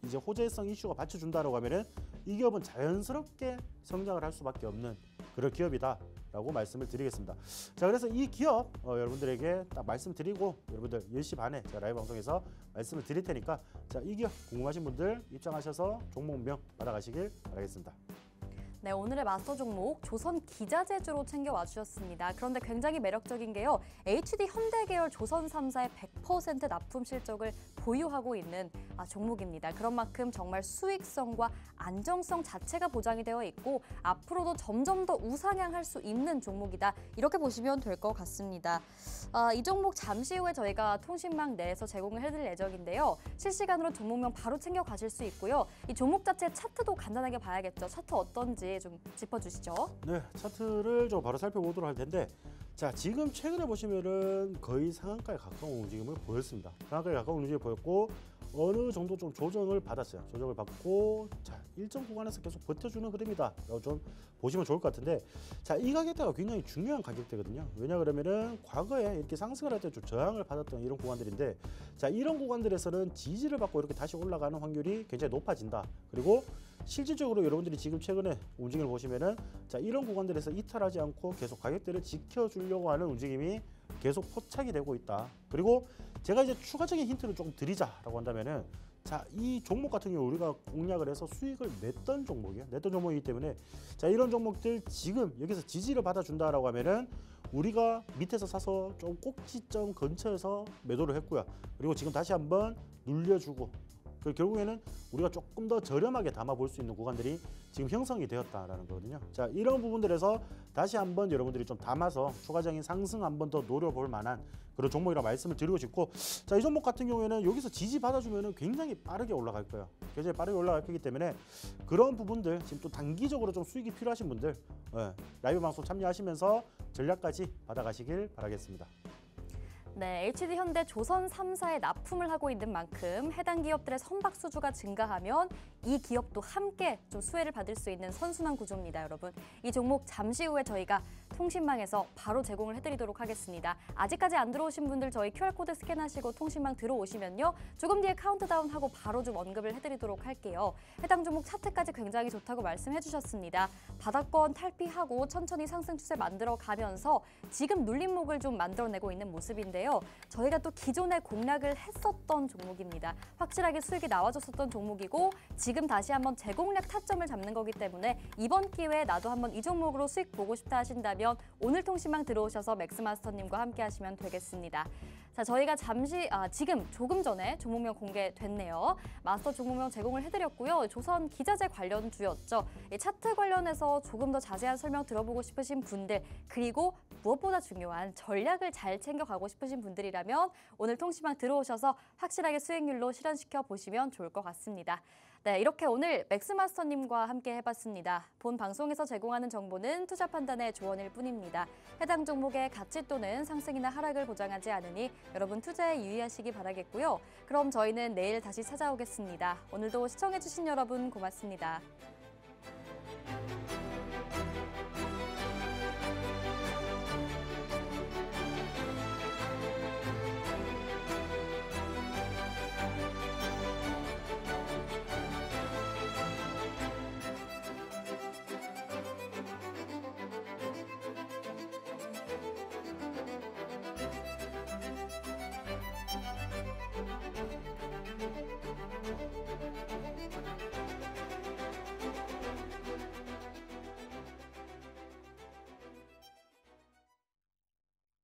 이제 호재성 이슈가 받쳐준다라고 하면은 이 기업은 자연스럽게 성장을 할 수밖에 없는 그런 기업이다라고 말씀을 드리겠습니다. 자, 그래서 이 기업 여러분들에게 딱 말씀드리고 여러분들 10시 반에 제가 라이브 방송에서 말씀을 드릴 테니까 자, 이 기업 궁금하신 분들 입장하셔서 종목명 받아가시길 바라겠습니다. 네, 오늘의 마스터 종목 조선 기자재주로 챙겨와 주셨습니다. 그런데 굉장히 매력적인 게요. HD 현대계열 조선 3사의 100% 납품 실적을 보유하고 있는 종목입니다. 그런 만큼 정말 수익성과 안정성 자체가 보장이 되어 있고 앞으로도 점점 더 우상향할 수 있는 종목이다. 이렇게 보시면 될 것 같습니다. 이 종목 잠시 후에 저희가 통신망 내에서 제공을 해드릴 예정인데요. 실시간으로 종목명 바로 챙겨 가실 수 있고요. 이 종목 자체 차트도 간단하게 봐야겠죠. 차트 어떤지 좀 짚어주시죠. 네, 차트를 좀 바로 살펴보도록 할 텐데, 자, 지금 최근에 보시면은 거의 상한가에 가까운 움직임을 보였습니다. 상한가에 가까운 움직임을 보였고 어느 정도 좀 조정을 받았어요. 조정을 받고 자, 일정 구간에서 계속 버텨주는 흐름이다라고 좀 보시면 좋을 것 같은데, 자, 이 가격대가 굉장히 중요한 가격대거든요. 왜냐 그러면은 과거에 이렇게 상승을 할 때 좀 저항을 받았던 이런 구간들인데, 자, 이런 구간들에서는 지지를 받고 이렇게 다시 올라가는 확률이 굉장히 높아진다. 그리고 실질적으로 여러분들이 지금 최근에 움직임을 보시면은 자, 이런 구간들에서 이탈하지 않고 계속 가격대를 지켜주려고 하는 움직임이 계속 포착이 되고 있다. 그리고 제가 이제 추가적인 힌트를 조금 드리자라고 한다면은 자, 이 종목 같은 경우 우리가 공략을 해서 수익을 냈던 종목이에요. 냈던 종목이기 때문에 자, 이런 종목들 지금 여기서 지지를 받아준다라고 하면은 우리가 밑에서 사서 좀 꼭지점 근처에서 매도를 했고요. 그리고 지금 다시 한번 눌려주고 결국에는 우리가 조금 더 저렴하게 담아볼 수 있는 구간들이 지금 형성이 되었다라는 거거든요. 자, 이런 부분들에서 다시 한번 여러분들이 좀 담아서 추가적인 상승 한번 더 노려볼 만한 그런 종목이라고 말씀을 드리고 싶고, 자, 이 종목 같은 경우에는 여기서 지지 받아주면은 굉장히 빠르게 올라갈 거예요. 굉장히 빠르게 올라갈 거기 때문에 그런 부분들 지금 또 단기적으로 좀 수익이 필요하신 분들 라이브 방송 참여하시면서 전략까지 받아가시길 바라겠습니다. 네, HD 현대 조선 3사에 납품을 하고 있는 만큼 해당 기업들의 선박 수주가 증가하면 이 기업도 함께 좀 수혜를 받을 수 있는 선순환 구조입니다, 여러분. 이 종목 잠시 후에 저희가 통신망에서 바로 제공을 해드리도록 하겠습니다. 아직까지 안 들어오신 분들 저희 QR코드 스캔하시고 통신망 들어오시면요. 조금 뒤에 카운트다운하고 바로 좀 언급을 해드리도록 할게요. 해당 종목 차트까지 굉장히 좋다고 말씀해 주셨습니다. 바닥권 탈피하고 천천히 상승 추세 만들어가면서 지금 눌림목을 좀 만들어내고 있는 모습인데요. 저희가 또 기존에 공략을 했었던 종목입니다. 확실하게 수익이 나와줬었던 종목이고 지금 다시 한번 재공략 타점을 잡는 거기 때문에 이번 기회에 나도 한번 이 종목으로 수익 보고 싶다 하신다면 오늘 통신망 들어오셔서 맥스마스터님과 함께 하시면 되겠습니다. 자, 저희가 지금 조금 전에 종목명 공개됐네요. 마스터 종목명 제공을 해드렸고요. 조선 기자재 관련주였죠. 이 차트 관련해서 조금 더 자세한 설명 들어보고 싶으신 분들, 그리고 무엇보다 중요한 전략을 잘 챙겨가고 싶으신 분들이라면 오늘 통신망 들어오셔서 확실하게 수익률로 실현시켜 보시면 좋을 것 같습니다. 네, 이렇게 오늘 맥스마스터님과 함께 해봤습니다. 본 방송에서 제공하는 정보는 투자 판단의 조언일 뿐입니다. 해당 종목의 가치 또는 상승이나 하락을 보장하지 않으니 여러분 투자에 유의하시기 바라겠고요. 그럼 저희는 내일 다시 찾아오겠습니다. 오늘도 시청해주신 여러분 고맙습니다.